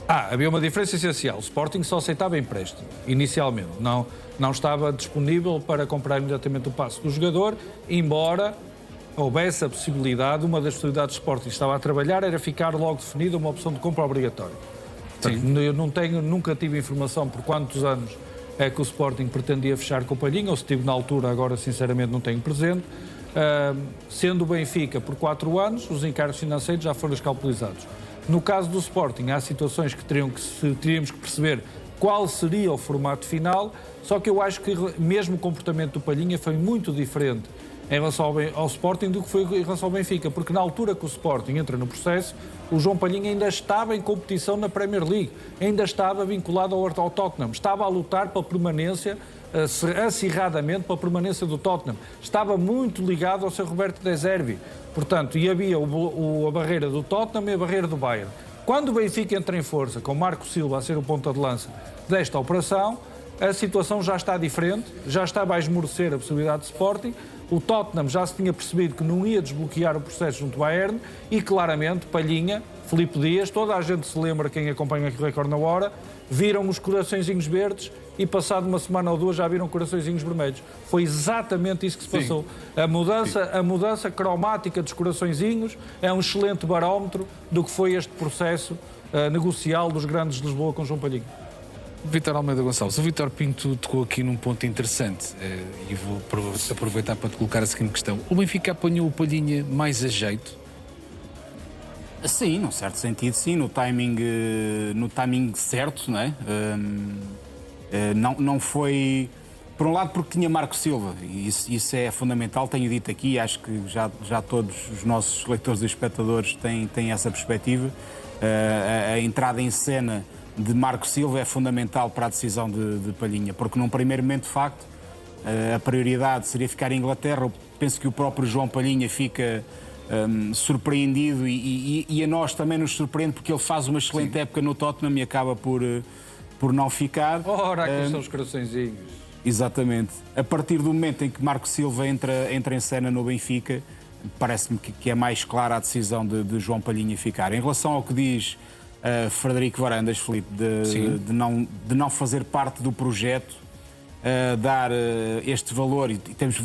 havia uma diferença essencial. O Sporting só aceitava empréstimo, inicialmente. Não estava disponível para comprar imediatamente o passe do jogador, embora houvesse a possibilidade, uma das possibilidades do Sporting que estava a trabalhar era ficar logo definida uma opção de compra obrigatória. Eu nunca tive informação por quantos anos é que o Sporting pretendia fechar com o Palhinha, ou se tive na altura, agora sinceramente não tenho presente. Sendo o Benfica por 4 anos, os encargos financeiros já foram escalpelizados. No caso do Sporting, há situações que teríamos que perceber qual seria o formato final, só que eu acho que mesmo o comportamento do Palhinha foi muito diferente em relação ao Sporting do que foi em relação ao Benfica, porque na altura que o Sporting entra no processo, o João Palhinha ainda estava em competição na Premier League, ainda estava vinculado ao Tottenham, estava a lutar pela permanência, acirradamente pela permanência do Tottenham, estava muito ligado ao seu Roberto De Zerbi, portanto, e havia a barreira do Tottenham e a barreira do Bayern. Quando o Benfica entra em força, com Marco Silva a ser o ponta de lança desta operação, a situação já está diferente, já estava a esmorecer a possibilidade de Sporting, o Tottenham já se tinha percebido que não ia desbloquear o processo junto ao Bayern e claramente Palhinha, Filipe Dias, toda a gente se lembra, quem acompanha aqui o Record na Hora, viram os coraçõezinhos verdes e passado uma semana ou duas já viram coraçõezinhos vermelhos. Foi exatamente isso que se passou. A mudança cromática dos coraçõezinhos é um excelente barómetro do que foi este processo negocial dos grandes de Lisboa com João Palhinha. Vítor Almeida Gonçalves, o Vítor Pinto tocou aqui num ponto interessante e vou aproveitar para te colocar a seguinte questão. O Benfica apanhou o Palhinha mais a jeito? Sim, num certo sentido, sim, no timing certo, não é? Não foi... Por um lado porque tinha Marco Silva, e isso é fundamental, tenho dito aqui, acho que já todos os nossos leitores e espectadores têm essa perspectiva. A entrada em cena de Marco Silva é fundamental para a decisão de Palhinha, porque num primeiro momento, de facto, a prioridade seria ficar em Inglaterra. Eu penso que o próprio João Palhinha fica surpreendido e a nós também nos surpreende, porque ele faz uma excelente época no Tottenham e acaba por não ficar. Ora, aqui estão os coraçõezinhos. Exatamente. A partir do momento em que Marco Silva entra em cena no Benfica, parece-me que é mais clara a decisão de João Palhinha ficar. Em relação ao que diz Frederico Varandas, Filipe, de não fazer parte do projeto, dar este valor, e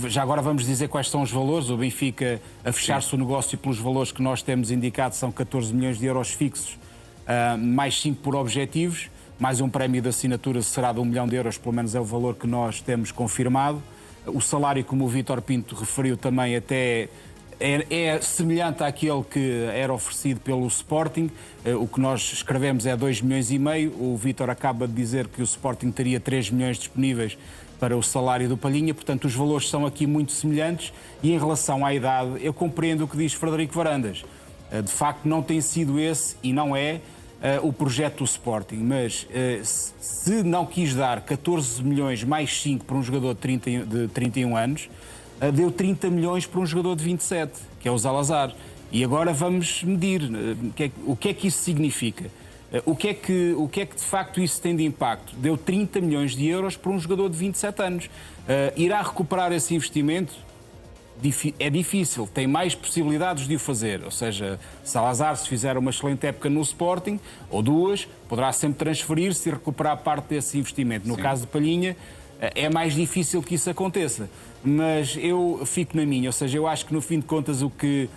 já agora vamos dizer quais são os valores. O Benfica, a fechar-se o negócio pelos valores que nós temos indicado, são 14 milhões de euros fixos, mais 5 por objetivos, mais um prémio de assinatura será de 1 milhão de euros, pelo menos é o valor que nós temos confirmado. O salário, como o Vítor Pinto referiu também, até é semelhante àquele que era oferecido pelo Sporting. O que nós escrevemos é 2 milhões e meio. O Vítor acaba de dizer que o Sporting teria 3 milhões disponíveis para o salário do Palhinha. Portanto, os valores são aqui muito semelhantes. E em relação à idade, eu compreendo o que diz Frederico Varandas. De facto, não tem sido esse e não é o projeto do Sporting. Mas se não quis dar 14 milhões mais 5 para um jogador de 31 anos... deu 30 milhões para um jogador de 27, que é o Zalazar. E agora vamos medir o que é que isso significa. O que é que de facto isso tem de impacto? Deu 30 milhões de euros para um jogador de 27 anos. Irá recuperar esse investimento? É difícil, tem mais possibilidades de o fazer. Ou seja, Salazar, se fizer uma excelente época no Sporting, ou duas, poderá sempre transferir-se e recuperar parte desse investimento. No caso de Palhinha, é mais difícil que isso aconteça. Mas eu fico na minha, ou seja, eu acho que no fim de contas o que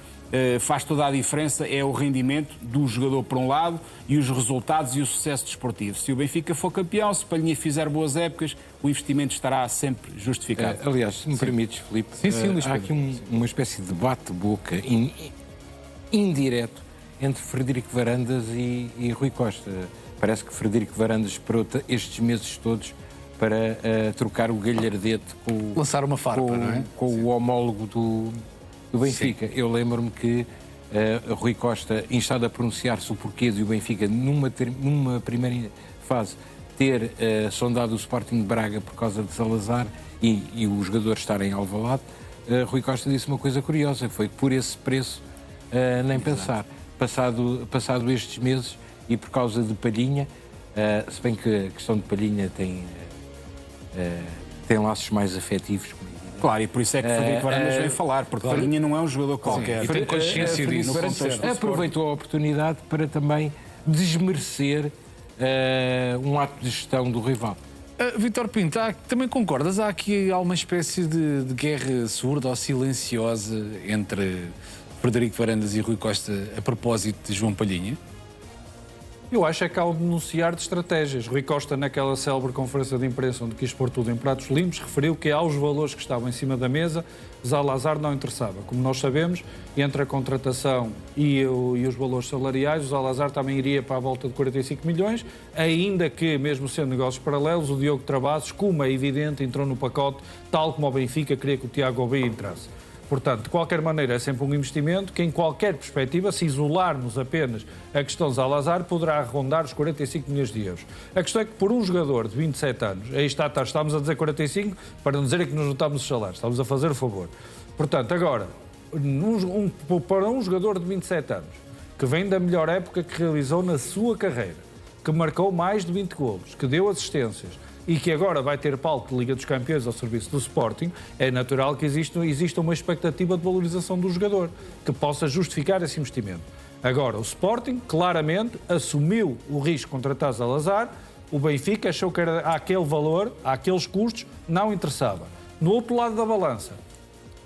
faz toda a diferença é o rendimento do jogador por um lado e os resultados e o sucesso desportivo. Se o Benfica for campeão, se Palhinha fizer boas épocas, o investimento estará sempre justificado. Aliás, se me permites, Filipe, há aqui uma espécie de bate-boca indireto entre Frederico Varandas e Rui Costa. Parece que Frederico Varandas esperou estes meses todos para trocar o galhardete lançar uma farpa, não é? Com o homólogo do Benfica. Sim. Eu lembro-me que Rui Costa, instado a pronunciar-se o porquê de o Benfica, numa primeira fase, ter sondado o Sporting de Braga por causa de Salazar e o jogador estar em Alvalade, Rui Costa disse uma coisa curiosa, foi que por esse preço nem pensar. Passado estes meses e por causa de Palhinha, se bem que a questão de Palhinha tem laços mais afetivos comigo. Claro, e por isso é que Frederico Varandas veio falar, porque Palhinha não é um jogador qualquer. E tem consciência disso. Aproveitou a oportunidade para também desmerecer um ato de gestão do rival. Vítor Pinto, também concordas? Há aqui uma espécie de guerra surda ou silenciosa entre Frederico Varandas e Rui Costa a propósito de João Palhinha? Eu acho é que há o denunciar de estratégias. Rui Costa, naquela célebre conferência de imprensa onde quis pôr tudo em pratos limpos, referiu que aos valores que estavam em cima da mesa, Zalazar não interessava. Como nós sabemos, entre a contratação e os valores salariais, o Zalazar também iria para a volta de 45 milhões, ainda que, mesmo sendo negócios paralelos, o Diogo Travassos, como é evidente, entrou no pacote, tal como o Benfica queria que o Tiago Obi entrasse. Portanto, de qualquer maneira, é sempre um investimento que, em qualquer perspectiva, se isolarmos apenas a questão de Zalazar, poderá rondar os 45 milhões de euros. A questão é que, por um jogador de 27 anos, aí estamos a dizer 45, para não dizer que nos notamos os salários, estamos a fazer o favor. Portanto, agora, para um jogador de 27 anos, que vem da melhor época que realizou na sua carreira, que marcou mais de 20 golos, que deu assistências, e que agora vai ter palco de Liga dos Campeões ao serviço do Sporting, é natural que exista uma expectativa de valorização do jogador, que possa justificar esse investimento. Agora, o Sporting claramente assumiu o risco de contratar Zalazar, o Benfica achou que era aquele valor, aqueles custos, não interessava. No outro lado da balança,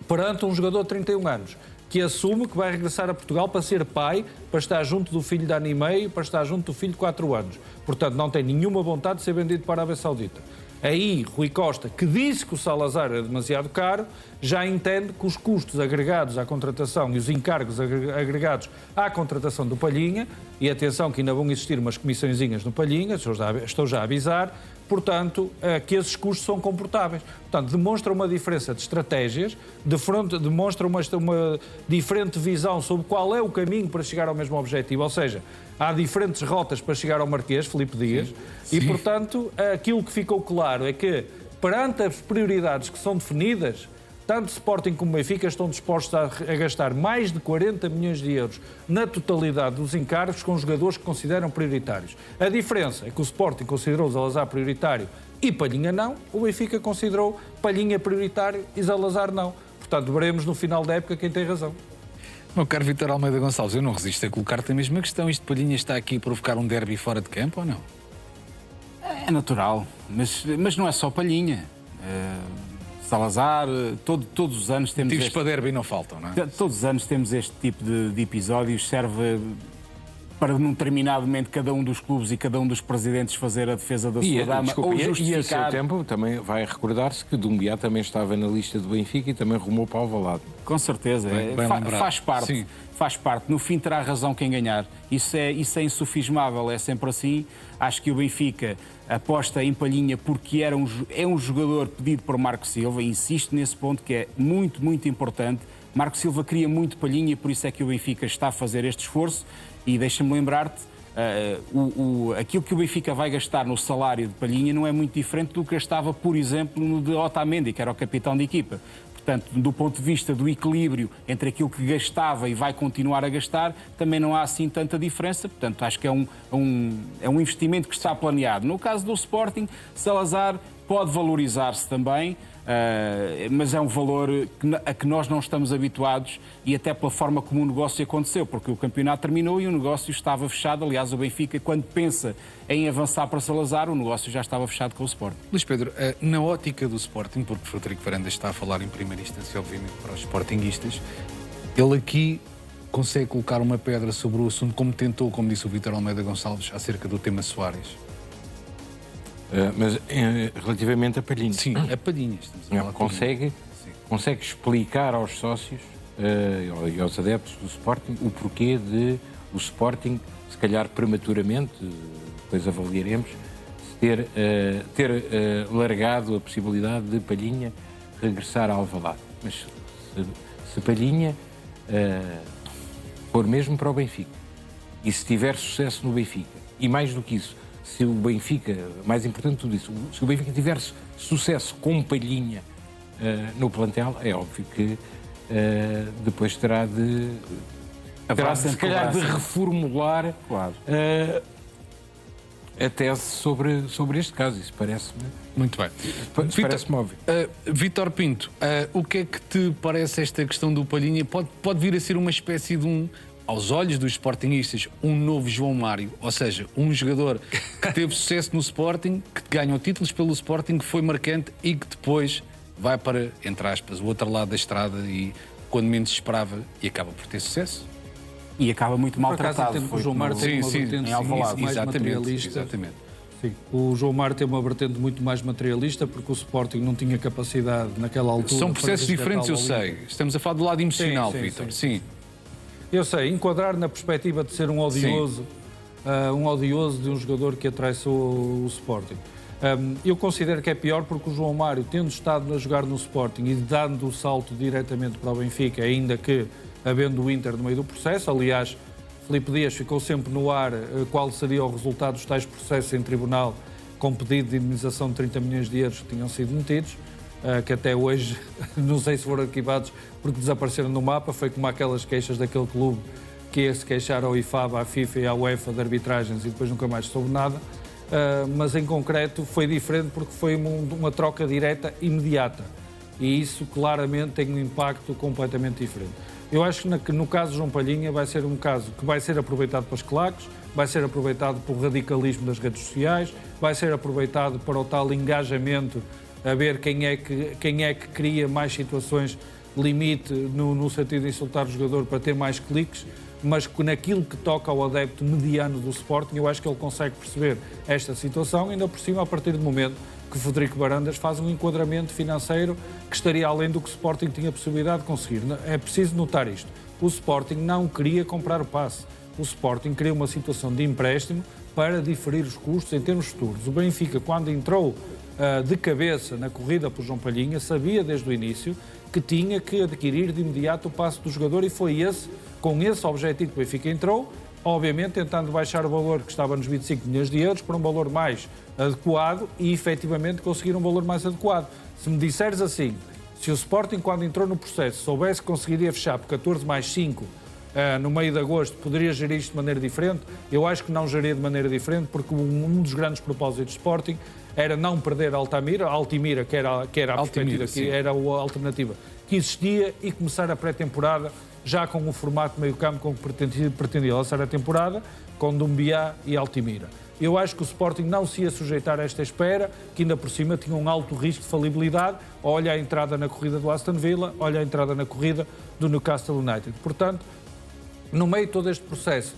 perante um jogador de 31 anos, que assume que vai regressar a Portugal para ser pai, para estar junto do filho de ano e meio, para estar junto do filho de 4 anos. Portanto, não tem nenhuma vontade de ser vendido para a Arábia Saudita. Aí, Rui Costa, que disse que o Salazar era demasiado caro, já entende que os custos agregados à contratação e os encargos agregados à contratação do Palhinha, e atenção que ainda vão existir umas comissõezinhas no Palhinha, estou já a avisar, portanto, que esses custos são comportáveis. Portanto, demonstra uma diferença de estratégias, demonstra uma diferente visão sobre qual é o caminho para chegar ao mesmo objetivo, ou seja, há diferentes rotas para chegar ao Marquês, Filipe Dias, e, portanto, aquilo que ficou claro é que, perante as prioridades que são definidas, tanto Sporting como Benfica estão dispostos a gastar mais de 40 milhões de euros na totalidade dos encargos com jogadores que consideram prioritários. A diferença é que o Sporting considerou Zalazar prioritário e Palhinha não, o Benfica considerou Palhinha prioritário e Zalazar não. Portanto, veremos no final da época quem tem razão. Meu caro Vítor Almeida Gonçalves, eu não resisto a colocar-te a mesma questão. Isto de Palhinha está aqui a provocar um derby fora de campo ou não? É natural, mas não é só Palhinha. Salazar, todos os anos temos... Motivos para derby não faltam, não é? Todos os anos temos este tipo de episódios, serve para num determinado momento cada um dos clubes e cada um dos presidentes fazer a defesa da sua dama ou justificar... E a seu tempo também vai recordar-se que Dumbiá também estava na lista do Benfica e também rumou para o Alvalade. Com certeza, faz parte. Sim. Faz parte. No fim terá razão quem ganhar. Isso é insufismável, é sempre assim. Acho que o Benfica aposta em Palhinha porque é um jogador pedido por Marco Silva, e insisto nesse ponto que é muito, muito importante. Marco Silva queria muito Palhinha e por isso é que o Benfica está a fazer este esforço. E deixa-me lembrar-te, aquilo que o Benfica vai gastar no salário de Palhinha não é muito diferente do que gastava, por exemplo, no de Otamendi, que era o capitão da equipa. Portanto, do ponto de vista do equilíbrio entre aquilo que gastava e vai continuar a gastar, também não há assim tanta diferença. Portanto, acho que é um investimento que está planeado. No caso do Sporting, Salazar pode valorizar-se também, mas é um valor a que nós não estamos habituados e até pela forma como o negócio aconteceu, porque o campeonato terminou e o negócio estava fechado. Aliás, o Benfica, quando pensa em avançar para Salazar, o negócio já estava fechado com o Sporting. Luís Pedro, na ótica do Sporting, porque Frederico Varandas está a falar em primeira instância, obviamente, para os sportinguistas, ele aqui consegue colocar uma pedra sobre o assunto, como tentou, como disse o Vítor Almeida Gonçalves, acerca do tema Soares. Mas relativamente a Palhinha. Sim, a Palhinha. Consegue explicar aos sócios e aos adeptos do Sporting o porquê de o Sporting, se calhar prematuramente, depois avaliaremos, ter largado a possibilidade de Palhinha regressar a Alvalade. Mas se Palhinha for mesmo para o Benfica e se tiver sucesso no Benfica, e mais do que isso, se o Benfica, mais importante de tudo isso, se o Benfica tiver sucesso com Palhinha no plantel, é óbvio que depois terá de se calhar de reformular a tese sobre este caso. Isso parece-me... Muito bem. Parece-me óbvio. Vítor Pinto, o que é que te parece esta questão do Palhinha? Pode vir a ser uma espécie de aos olhos dos sportinguistas, um novo João Mário, ou seja, um jogador que teve sucesso no Sporting, que ganhou títulos pelo Sporting, que foi marcante e que depois vai para, entre aspas, o outro lado da estrada e, quando menos se esperava, e acaba por ter sucesso? E acaba muito Por acaso, maltratado. entendo que o Foi João como- Mário tem uma vertente em Alvalade. mais Exatamente, materialista. exatamente. Sim, o João Mário tem uma vertente muito mais materialista porque o Sporting não tinha capacidade naquela altura. São para processos diferentes, eu resgatá-lo ali. sei. Estamos a falar do lado emocional, Sim, sim, Vítor. sim. Sim. Eu sei, enquadrar na perspectiva de ser um odioso de um jogador que atraiçou o Sporting. Eu considero que é pior porque o João Mário, tendo estado a jogar no Sporting e dando o salto diretamente para o Benfica, ainda que havendo o Inter no meio do processo, aliás, Filipe Dias ficou sempre no ar qual seria o resultado dos tais processos em tribunal com pedido de indemnização de 30 milhões de euros que tinham sido metidos, que até hoje não sei se foram arquivados porque desapareceram no mapa. Foi como aquelas queixas daquele clube que ia se queixar ao IFAB, à FIFA e à UEFA de arbitragens e depois nunca mais soube nada. Mas em concreto foi diferente porque foi uma troca direta imediata e isso claramente tem um impacto completamente diferente. Eu acho que no caso de João Palhinha vai ser um caso que vai ser aproveitado para os claques, vai ser aproveitado pelo radicalismo das redes sociais, vai ser aproveitado para o tal engajamento, a ver quem é que cria mais situações limite no sentido de insultar o jogador para ter mais cliques, mas naquilo que toca ao adepto mediano do Sporting, eu acho que ele consegue perceber esta situação, ainda por cima a partir do momento que o Frederico Varandas faz um enquadramento financeiro que estaria além do que o Sporting tinha possibilidade de conseguir. É preciso notar isto. O Sporting não queria comprar o passe. O Sporting queria uma situação de empréstimo para diferir os custos em termos futuros. O Benfica, quando entrou de cabeça na corrida por João Palhinha, sabia desde o início que tinha que adquirir de imediato o passe do jogador e foi com esse objetivo que o Benfica entrou, obviamente tentando baixar o valor que estava nos 25 milhões de euros para um valor mais adequado e efetivamente conseguir um valor mais adequado. Se me disseres assim, se o Sporting quando entrou no processo soubesse que conseguiria fechar por 14 mais 5 no meio de agosto, poderia gerir isto de maneira diferente? Eu acho que não geria de maneira diferente porque um dos grandes propósitos do Sporting era não perder a Altimira, que era a perspectiva, que era a alternativa que existia, e começar a pré-temporada já com o formato meio-campo com que pretendia lançar a temporada, com Dumbiá e Altimira. Eu acho que o Sporting não se ia sujeitar a esta espera, que ainda por cima tinha um alto risco de falibilidade. Olha a entrada na corrida do Aston Villa, olha a entrada na corrida do Newcastle United. Portanto, no meio de todo este processo,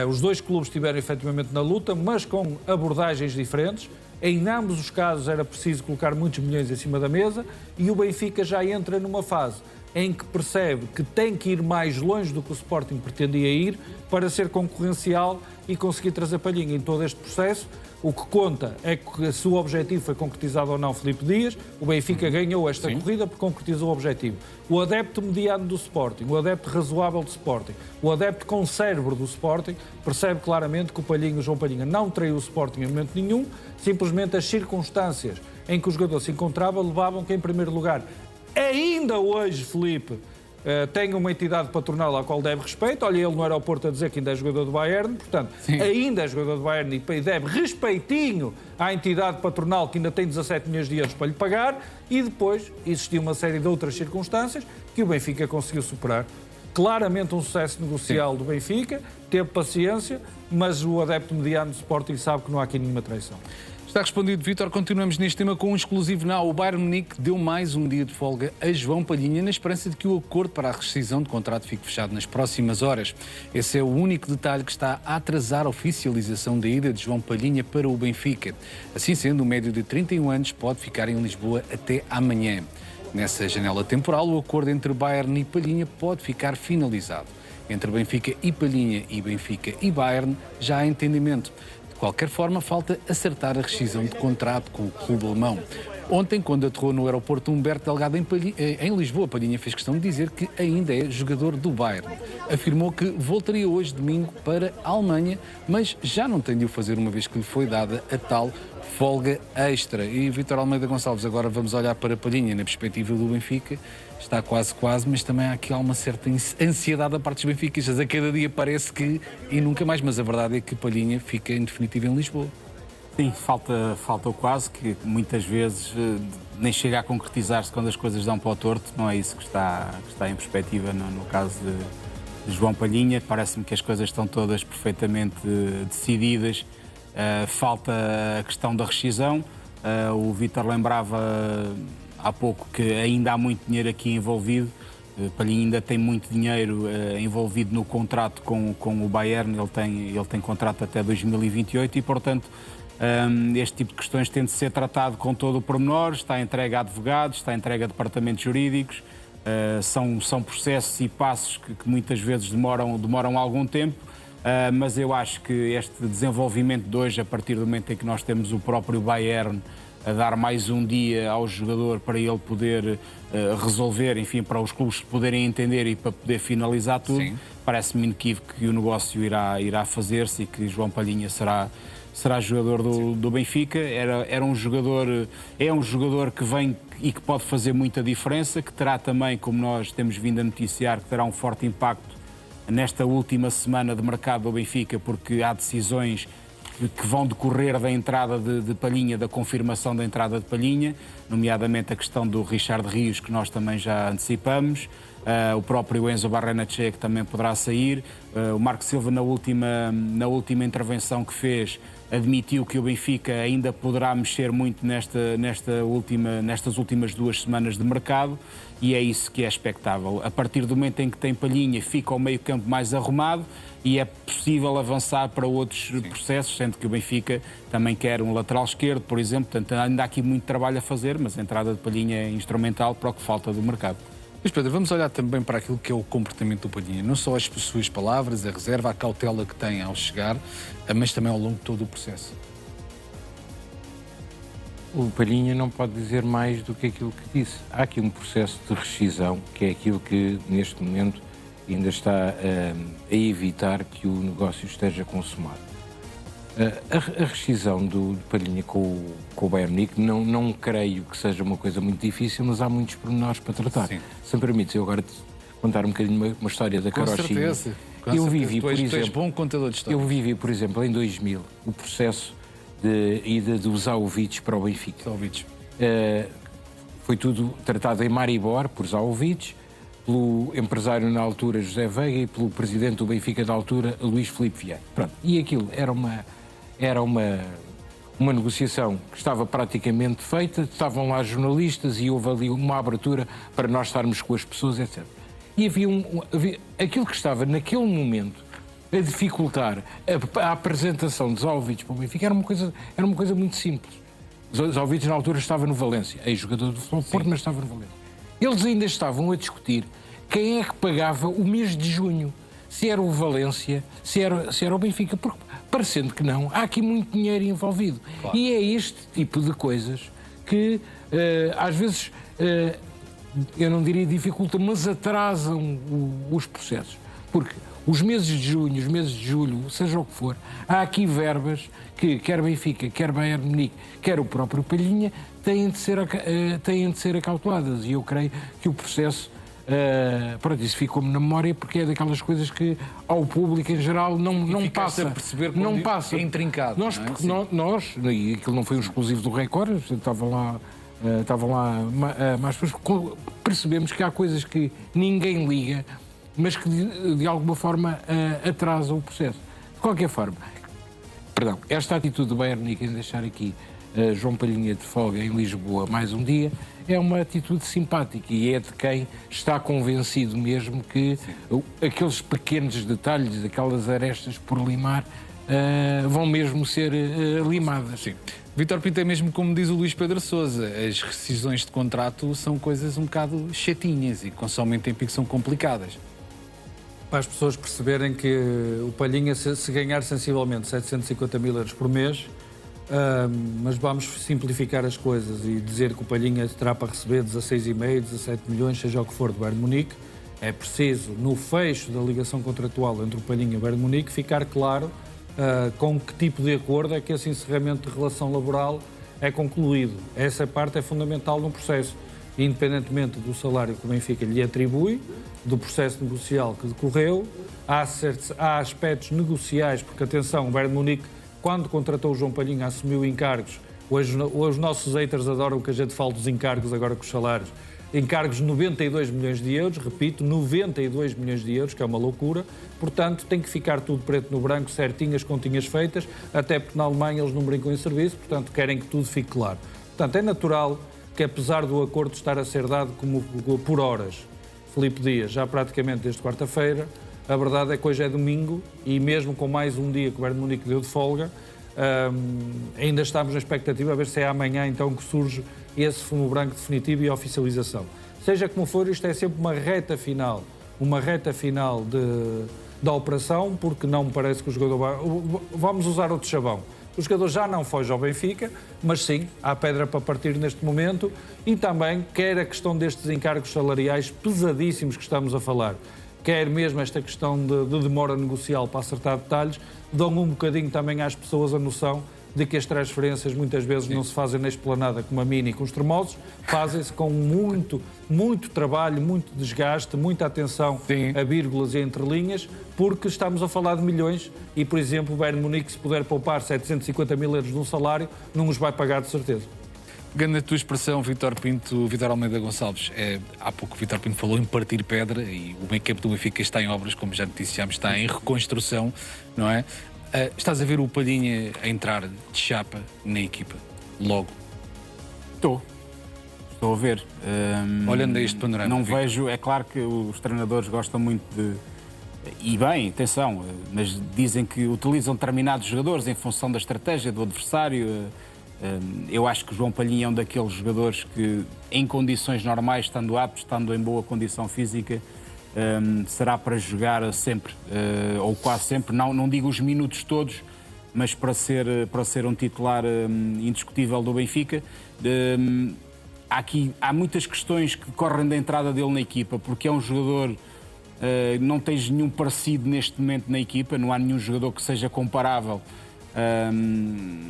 os dois clubes estiveram efetivamente na luta, mas com abordagens diferentes. Em ambos os casos era preciso colocar muitos milhões em cima da mesa e o Benfica já entra numa fase em que percebe que tem que ir mais longe do que o Sporting pretendia ir para ser concorrencial e conseguir trazer Palhinha. Em todo este processo, o que conta é que se o objetivo foi concretizado ou não, Filipe Dias, o Benfica ganhou esta corrida porque concretizou o objetivo. O adepto mediano do Sporting, o adepto razoável do Sporting, o adepto com cérebro do Sporting, percebe claramente que o João Palhinha não traiu o Sporting em momento nenhum, simplesmente as circunstâncias em que o jogador se encontrava levavam que, em primeiro lugar, ainda hoje, Filipe, tem uma entidade patronal à qual deve respeito. Olha ele no aeroporto a dizer que ainda é jogador do Bayern, portanto, ainda é jogador do Bayern e deve respeitinho à entidade patronal que ainda tem 17 milhões de euros para lhe pagar, e depois existiu uma série de outras circunstâncias que o Benfica conseguiu superar. Claramente um sucesso negocial do Benfica, teve paciência, mas o adepto mediano do Sporting sabe que não há aqui nenhuma traição. Está respondido, Vítor. Continuamos neste tema com um exclusivo now. O Bayern Munique deu mais um dia de folga a João Palhinha na esperança de que o acordo para a rescisão de contrato fique fechado nas próximas horas. Esse é o único detalhe que está a atrasar a oficialização da ida de João Palhinha para o Benfica. Assim sendo, o médio de 31 anos pode ficar em Lisboa até amanhã. Nessa janela temporal, o acordo entre Bayern e Palhinha pode ficar finalizado. Entre Benfica e Palhinha e Benfica e Bayern já há entendimento. De qualquer forma, falta acertar a rescisão de contrato com o clube alemão. Ontem, quando aterrou no aeroporto Humberto Delgado em Lisboa, Palhinha fez questão de dizer que ainda é jogador do Bayern. Afirmou que voltaria hoje, domingo, para a Alemanha, mas já não tem de o fazer uma vez que lhe foi dada a tal folga extra. E Vítor Almeida Gonçalves, agora vamos olhar para Palhinha na perspectiva do Benfica. Está quase, mas também há aqui uma certa ansiedade da parte dos benfiquistas. A cada dia parece que, e nunca mais, mas a verdade é que Palhinha fica em definitivo em Lisboa. Sim, falta o quase, que muitas vezes nem chega a concretizar-se quando as coisas dão para o torto. Não é isso que está em perspectiva no caso de João Palhinha. Parece-me que as coisas estão todas perfeitamente decididas. Falta a questão da rescisão. O Vítor lembrava há pouco que ainda há muito dinheiro aqui envolvido. Palhinha ainda tem muito dinheiro envolvido no contrato com o Bayern, ele tem contrato até 2028 e, portanto, este tipo de questões tem de ser tratado com todo o pormenor, está entregue a advogados, está entregue a departamentos jurídicos, são processos e passos que muitas vezes demoram algum tempo, mas eu acho que este desenvolvimento de hoje, a partir do momento em que nós temos o próprio Bayern a dar mais um dia ao jogador para ele poder resolver, enfim, para os clubes poderem entender e para poder finalizar tudo, parece-me inequívoco que o negócio irá fazer-se e que João Palhinha será jogador do Benfica. É um jogador que vem e que pode fazer muita diferença, que terá também, como nós temos vindo a noticiar, que terá um forte impacto nesta última semana de mercado do Benfica, porque há decisões que vão decorrer da entrada de Palhinha, da confirmação da entrada de Palhinha, nomeadamente a questão do Richard Rios, que nós também já antecipamos, o próprio Enzo Barrenetxea, que também poderá sair, o Marco Silva, na última intervenção que fez, admitiu que o Benfica ainda poderá mexer muito nestas últimas 2 semanas de mercado, e é isso que é expectável. A partir do momento em que tem Palhinha, fica o meio-campo mais arrumado e é possível avançar para outros processos, sendo que o Benfica também quer um lateral esquerdo, por exemplo. Portanto, ainda há aqui muito trabalho a fazer, mas a entrada de Palhinha é instrumental para o que falta do mercado. Mas, Pedro, vamos olhar também para aquilo que é o comportamento do Palhinha. Não só as suas palavras, a reserva, a cautela que tem ao chegar, mas também ao longo de todo o processo. O Palhinha não pode dizer mais do que aquilo que disse. Há aqui um processo de rescisão, que é aquilo que, neste momento, ainda está a evitar que o negócio esteja consumado. A rescisão do Palhinha com o Bayern Munique não creio que seja uma coisa muito difícil, mas há muitos pormenores para tratar. Sim. Se me permites, eu agora te contar um bocadinho uma história da Carochinha. Com certeza. Eu vivi, por tu és exemplo, bom contador de histórias. eu vivi, por exemplo, em 2000, o processo de ida dos Zahovic para o Benfica. Zahovic. Foi tudo tratado em Maribor por Zahovic, pelo empresário na altura José Veiga e pelo presidente do Benfica da altura Luís Filipe Vieira. Pronto. E aquilo era uma negociação que estava praticamente feita, estavam lá jornalistas e houve ali uma abertura para nós estarmos com as pessoas, etc. E havia aquilo que estava naquele momento a dificultar a apresentação de Zahovic para o Benfica era uma coisa muito simples. Zahovic na altura estava no Valência, ex-jogador do Futebol Porto, mas estava no Valência. Eles ainda estavam a discutir quem é que pagava o mês de junho, se era o Valência, se era o Benfica, porque parecendo que não, há aqui muito dinheiro envolvido. Claro. E é este tipo de coisas que às vezes, eu não diria dificultam, mas atrasam os processos. Porque os meses de junho, os meses de julho, seja o que for, há aqui verbas que quer Benfica, quer Bayern Munique, quer o próprio Palhinha, têm de ser acauteladas. E eu creio que o processo, pronto, isso ficou-me na memória porque é daquelas coisas que ao público em geral não passa. A perceber não passa. É intrincado. Nós, e aquilo não foi um exclusivo do Record, estavam lá mais pessoas, percebemos que há coisas que ninguém liga, mas que de alguma forma atrasam o processo. De qualquer forma, esta atitude do Bayern Munique em deixar aqui João Palhinha de folga em Lisboa mais um dia é uma atitude simpática e é de quem está convencido mesmo que aqueles pequenos detalhes, aquelas arestas por limar, vão mesmo ser limadas. Sim. Vítor Pinto, é mesmo como diz o Luís Pedro Sousa, as rescisões de contrato são coisas um bocado chatinhas e consomem tempo e que são complicadas. Para as pessoas perceberem que o Palhinha, se ganhar sensivelmente 750 mil euros por mês, mas vamos simplificar as coisas e dizer que o Palhinha terá para receber 16,5, 17 milhões, seja o que for, do Bayern Munique, é preciso, no fecho da ligação contratual entre o Palhinha e o Bayern Munique, ficar claro com que tipo de acordo é que esse encerramento de relação laboral é concluído. Essa parte é fundamental no processo, independentemente do salário que o Benfica lhe atribui, do processo negocial que decorreu, há aspectos negociais, porque atenção, o Bayern Munique, quando contratou o João Palhinha, assumiu encargos. Hoje os nossos haters adoram que a gente fale dos encargos agora com os salários. Encargos de 92 milhões de euros, repito, 92 milhões de euros, que é uma loucura. Portanto, tem que ficar tudo preto no branco, certinho, as continhas feitas, até porque na Alemanha eles não brincam em serviço, portanto, querem que tudo fique claro. Portanto, é natural que, apesar do acordo estar a ser dado como por horas, Filipe Dias, já praticamente desde quarta-feira. A verdade é que hoje é domingo e mesmo com mais um dia que o Bayern de Munique deu de folga, ainda estamos na expectativa a ver se é amanhã então que surge esse fumo branco definitivo e a oficialização. Seja como for, isto é sempre uma reta final da operação, porque não me parece que o jogador vai... Vamos usar outro chavão. O jogador já não foge ao Benfica, mas sim, há pedra para partir neste momento e também quer a questão destes encargos salariais pesadíssimos que estamos a falar, quer mesmo esta questão de demora negocial para acertar detalhes, dão um bocadinho também às pessoas a noção de que as transferências muitas vezes não se fazem na esplanada como a Mini com os tremosos, fazem-se com muito trabalho, muito desgaste, muita atenção a vírgulas e entrelinhas, porque estamos a falar de milhões e, por exemplo, o Bayern Munique, se puder poupar 750 mil euros num salário, não os vai pagar de certeza. Pegando a tua expressão, Vítor Almeida Gonçalves, há pouco o Vítor Pinto falou em partir pedra e o meio-campo do Benfica está em obras, como já noticiámos, está em reconstrução, não é? Estás a ver o Palhinha a entrar de chapa na equipa, logo? Estou a ver. Olhando a este panorama. Não vejo, é claro que os treinadores gostam muito de... E bem, atenção, mas dizem que utilizam determinados jogadores em função da estratégia do adversário. Eu acho que o João Palhinha é um daqueles jogadores que, em condições normais, estando apto, estando em boa condição física, será para jogar sempre, ou quase sempre, não digo os minutos todos, mas para ser um titular indiscutível do Benfica. Há muitas questões que correm da entrada dele na equipa, porque é um jogador, não tens nenhum parecido neste momento na equipa, não há nenhum jogador que seja comparável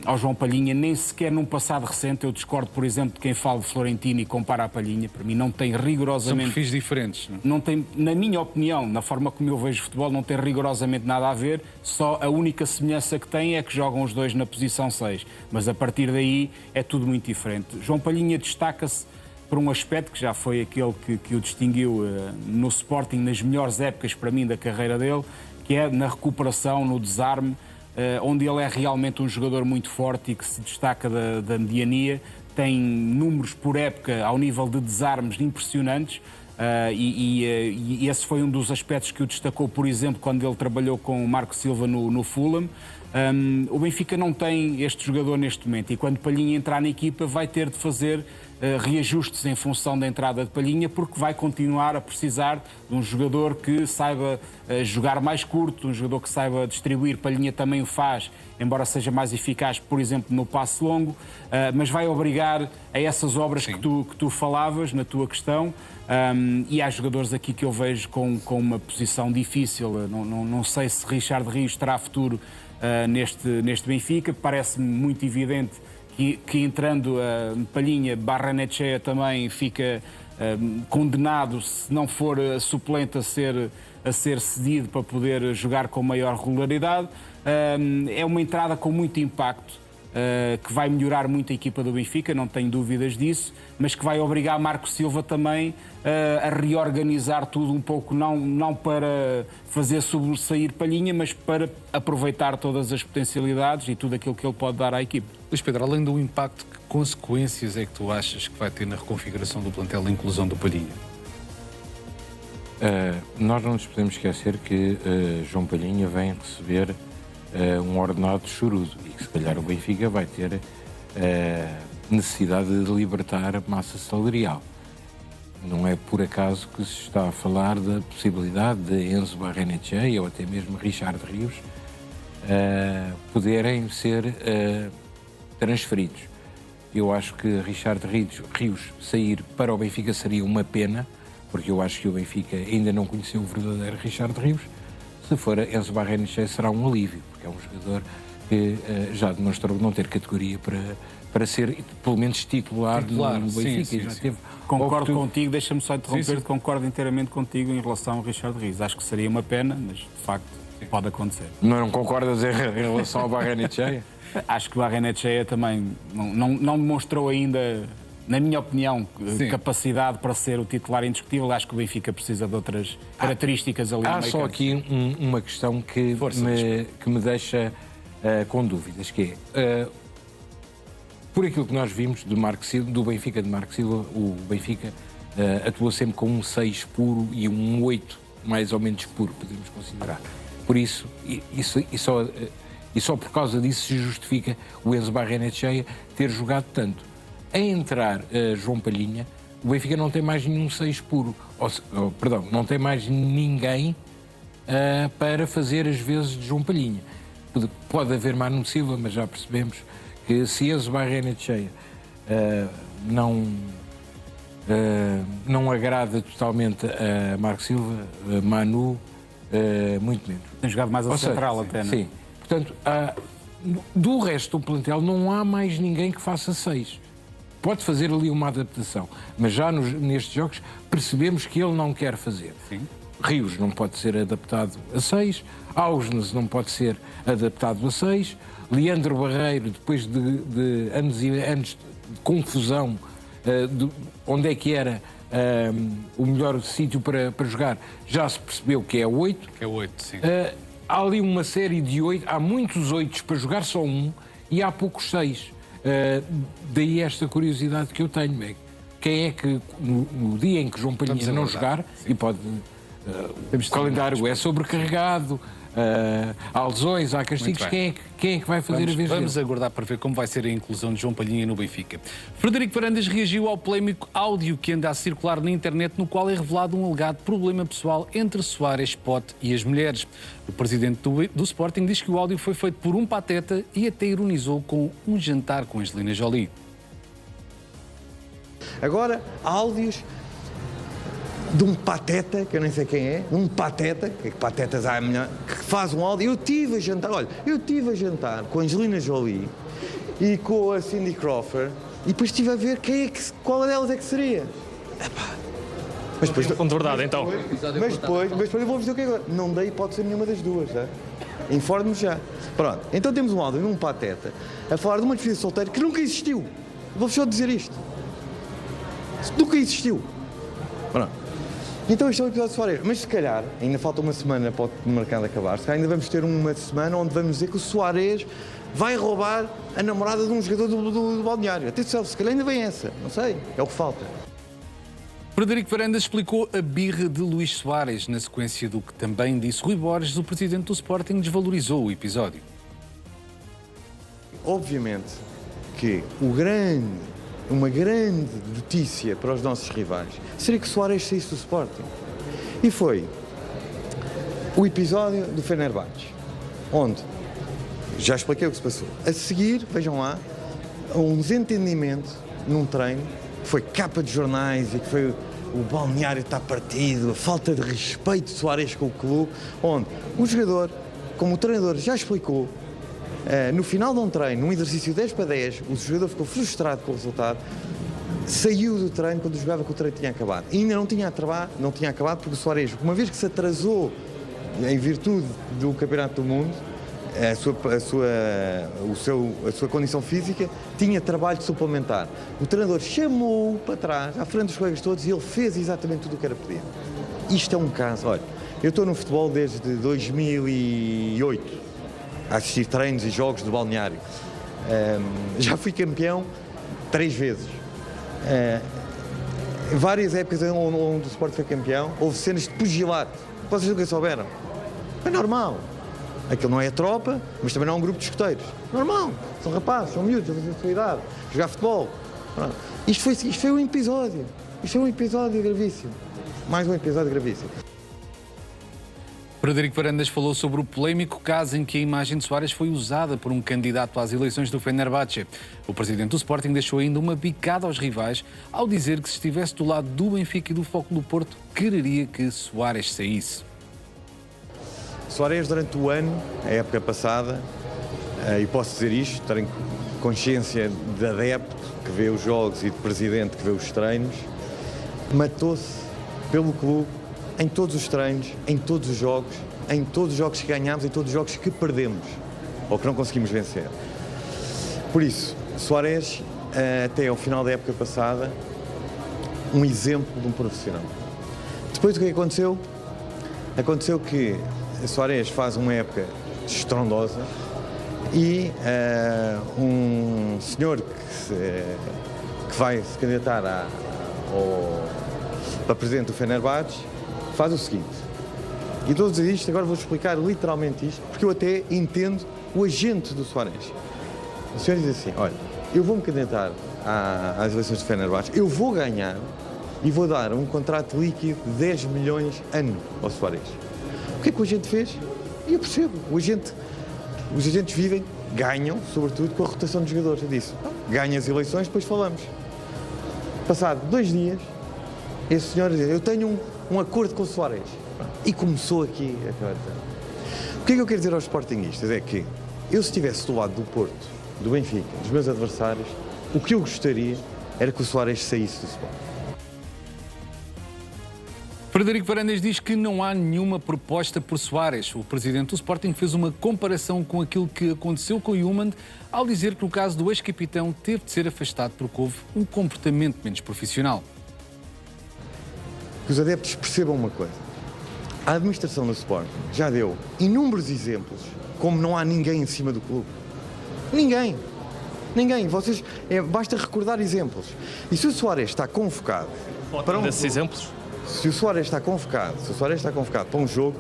ao João Palhinha, nem sequer num passado recente. Eu discordo, por exemplo, de quem fala de Florentino e compara a Palhinha. Para mim não tem rigorosamente... São perfis diferentes. Não tem, na minha opinião, na forma como eu vejo futebol, não tem rigorosamente nada a ver. Só a única semelhança que tem é que jogam os dois na posição 6. Mas a partir daí é tudo muito diferente. João Palhinha destaca-se por um aspecto que já foi aquele que o distinguiu no Sporting nas melhores épocas, para mim, da carreira dele, que é na recuperação, no desarme, onde ele é realmente um jogador muito forte e que se destaca da mediania, tem números por época ao nível de desarmes impressionantes, e esse foi um dos aspectos que o destacou, por exemplo, quando ele trabalhou com o Marco Silva no Fulham. O Benfica não tem este jogador neste momento e quando Palhinha entrar na equipa vai ter de fazer reajustes em função da entrada de Palhinha, porque vai continuar a precisar de um jogador que saiba jogar mais curto, um jogador que saiba distribuir. Palhinha também o faz, embora seja mais eficaz, por exemplo, no passe longo, mas vai obrigar a essas obras que tu falavas na tua questão. E há jogadores aqui que eu vejo com uma posição difícil. Não sei se Richard Rios terá futuro neste Benfica. Parece-me muito evidente que entrando Palhinha, Barrenetxea também fica condenado, se não for suplente, a ser cedido para poder jogar com maior regularidade. É uma entrada com muito impacto, que vai melhorar muito a equipa do Benfica, não tenho dúvidas disso, mas que vai obrigar Marco Silva também a reorganizar tudo um pouco, não para fazer sobressair Palhinha, mas para aproveitar todas as potencialidades e tudo aquilo que ele pode dar à equipa. Luís Pedro, além do impacto, que consequências é que tu achas que vai ter na reconfiguração do plantel a inclusão do Palhinha? Nós não nos podemos esquecer que João Palhinha vem receber um ordenado chorudo e que se calhar o Benfica vai ter necessidade de libertar massa salarial. Não é por acaso que se está a falar da possibilidade de Enzo Barrenetxea ou até mesmo Richard Rios poderem ser transferidos. Eu acho que Richard Rios sair para o Benfica seria uma pena, porque eu acho que o Benfica ainda não conheceu o verdadeiro Richard Rios. Se for Enzo Barrenetxea será um alívio, porque é um jogador que já demonstrou não ter categoria para ser, pelo menos, titular no Benfica. Sim. Concordo contigo, deixa-me só interromper, concordo inteiramente contigo em relação ao Richard Rios. Acho que seria uma pena, mas de facto pode acontecer. Não concordas em relação ao Barrenetxea? Acho que o Barrenetxea também não demonstrou ainda, na minha opinião, capacidade para ser o titular indiscutível. Acho que o Benfica precisa de outras características ali no meio campo. Há só aqui uma questão que me deixa com dúvidas, que é, por aquilo que nós vimos do Benfica de Marco Silva, o Benfica atuou sempre com um 6 puro e um 8 mais ou menos puro, podemos considerar. Por isso, e só por causa disso se justifica o Enzo Barrenetxeia ter jogado tanto. A entrar João Palhinha, o Benfica não tem mais nenhum 6 puro. Perdão, não tem mais ninguém para fazer as vezes de João Palhinha. Pode haver Manu Silva, mas já percebemos que se Enzo Barrenetxeia não agrada totalmente a Marco Silva, Manu, muito menos. Tem jogado mais ao central até, não é? Sim. Portanto, do resto do plantel não há mais ninguém que faça 6. Pode fazer ali uma adaptação, mas já nestes jogos percebemos que ele não quer fazer. Sim. Rios não pode ser adaptado a 6, Ausnes não pode ser adaptado a 6, Leandro Barreiro, depois de anos e anos de confusão, onde é que era o melhor sítio para jogar, já se percebeu que é 8. Que é 8, sim. Há ali uma série de 8, há muitos 8 para jogar só um e há poucos 6. Daí esta curiosidade que eu tenho, quem é que no dia em que João Palhinha não jogar, sim, e pode... o calendário é sobrecarregado, há lesões, há castigos, quem é que vai fazer a vez dele? Vamos aguardar para ver como vai ser a inclusão de João Palhinha no Benfica. Frederico Varandas reagiu ao polémico áudio que anda a circular na internet, no qual é revelado um alegado problema pessoal entre Soares, Pote e as mulheres. O presidente do Sporting diz que o áudio foi feito por um pateta e até ironizou com um jantar com Angelina Jolie. Agora, há áudios de um pateta, que eu nem sei quem é, um pateta, que patetas há melhor, que faz um áudio. Eu tive a jantar com a Angelina Jolie e com a Cindy Crawford e depois estive a ver qual delas é que seria. Epá. Mas depois... Fundo de verdade, então. Mas depois eu vou dizer o que é agora. Não dei pode ser nenhuma das duas, já. Informe-me já. Pronto, então temos um áudio de um pateta a falar de uma despedida de solteiro que nunca existiu. Vou só dizer isto. Nunca existiu. Pronto. Então este é o episódio de Soares, mas se calhar, ainda falta uma semana para o mercado acabar-se, ainda vamos ter uma semana onde vamos dizer que o Soares vai roubar a namorada de um jogador do balneário. Atenção, se calhar ainda vem essa, não sei, é o que falta. Frederico Varandas explicou a birra de Luís Soares. Na sequência do que também disse Rui Borges, o presidente do Sporting desvalorizou o episódio. Obviamente que uma grande notícia para os nossos rivais seria que Soares saísse do Sporting. E foi o episódio do Fenerbahçe, onde, já expliquei o que se passou. A seguir, vejam lá, um desentendimento num treino, que foi capa de jornais e que foi o balneário está partido, a falta de respeito de Soares com o clube, onde o jogador, como o treinador já explicou, no final de um treino, num exercício 10 para 10, o jogador ficou frustrado com o resultado, saiu do treino quando jogava que o treino tinha acabado. E ainda não tinha acabado porque o Soares, uma vez que se atrasou em virtude do Campeonato do Mundo, a sua condição física, tinha trabalho suplementar. O treinador chamou-o para trás, à frente dos colegas todos, e ele fez exatamente tudo o que era pedido. Isto é um caso. Olha, eu estou no futebol desde 2008. A assistir treinos e jogos do balneário. Já fui campeão 3 vezes. Várias épocas onde o Sport foi campeão, houve cenas de pugilato. Vocês nunca souberam. É normal. Aquilo não é a tropa, mas também não é um grupo de escoteiros. Normal. São rapazes, são miúdos, a sua idade. Jogar futebol. Pronto. Isto foi um episódio. Isto foi um episódio gravíssimo. Mais um episódio gravíssimo. Frederico Varandas falou sobre o polémico caso em que a imagem de Soares foi usada por um candidato às eleições do Fenerbahçe. O presidente do Sporting deixou ainda uma bicada aos rivais ao dizer que se estivesse do lado do Benfica e do Foco do Porto, quereria que Soares saísse. Soares, durante o ano, a época passada, e posso dizer isto, tenho consciência de adepto que vê os jogos e de presidente que vê os treinos, matou-se pelo clube em todos os treinos, em todos os jogos que ganhámos, em todos os jogos que perdemos ou que não conseguimos vencer. Por isso, Soares, até ao final da época passada, um exemplo de um profissional. Depois o que aconteceu? Aconteceu que Soares faz uma época estrondosa e um senhor que vai se candidatar para presidente do Fenerbahçe, faz o seguinte. E estou a dizer isto, agora vou explicar literalmente isto, porque eu até entendo o agente do Suárez. O senhor diz assim, olha, eu vou-me candidatar às eleições do Fenerbahçe, eu vou ganhar e vou dar um contrato líquido de 10 milhões ano ao Suárez. O que é que o agente fez? E eu percebo, os agentes vivem, ganham, sobretudo, com a rotação de jogadores. Eu disse, ganha as eleições, depois falamos. Passado 2 dias, esse senhor diz, eu tenho um acordo com o Suárez. E começou aqui a coisa. O que é que eu quero dizer aos sportinguistas? É que eu, se estivesse do lado do Porto, do Benfica, dos meus adversários, o que eu gostaria era que o Suárez saísse do Sporting. Frederico Varandas diz que não há nenhuma proposta por Suárez. O presidente do Sporting fez uma comparação com aquilo que aconteceu com o Ljungberg ao dizer que no caso do ex-capitão teve de ser afastado porque houve um comportamento menos profissional. Que os adeptos percebam uma coisa. A administração do Sporting já deu inúmeros exemplos como não há ninguém em cima do clube. Ninguém. Ninguém. Vocês, basta recordar exemplos. E se o Suárez está convocado para Desses exemplos? Se o Suárez está convocado para um jogo,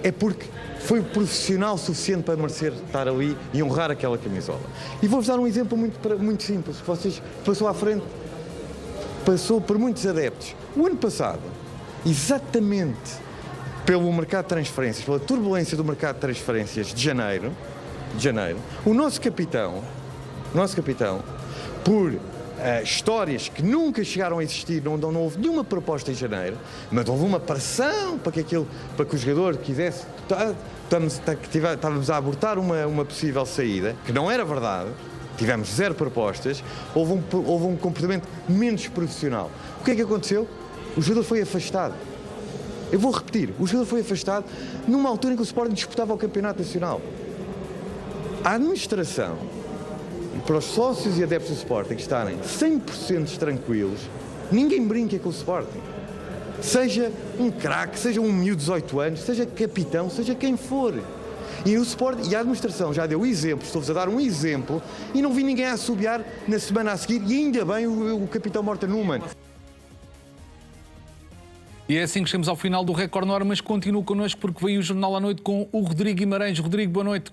é porque foi profissional suficiente para merecer estar ali e honrar aquela camisola. E vou-vos dar um exemplo muito simples, que vocês passou à frente, passou por muitos adeptos. O ano passado, exatamente pelo mercado de transferências, pela turbulência do mercado de transferências de janeiro, o nosso capitão, por histórias que nunca chegaram a existir, não houve nenhuma proposta em janeiro, mas houve uma pressão para que o jogador quisesse. Estávamos a abortar uma possível saída, que não era verdade, tivemos 0 propostas, houve um comportamento menos profissional. O que é que aconteceu? O jogador foi afastado. Eu vou repetir, o jogador foi afastado numa altura em que o Sporting disputava o Campeonato Nacional. A administração, para os sócios e adeptos do Sporting estarem 100% tranquilos, ninguém brinca com o Sporting. Seja um craque, seja um miúdo de 18 anos, seja capitão, seja quem for. E o Sporting, e a administração já deu exemplos, estou-vos a dar um exemplo, e não vi ninguém a assobiar na semana a seguir, e ainda bem o capitão Morten Numan. E é assim que chegamos ao final do Record Normas. Continua connosco porque veio o Jornal à Noite com o Rodrigo Guimarães. Rodrigo, boa noite.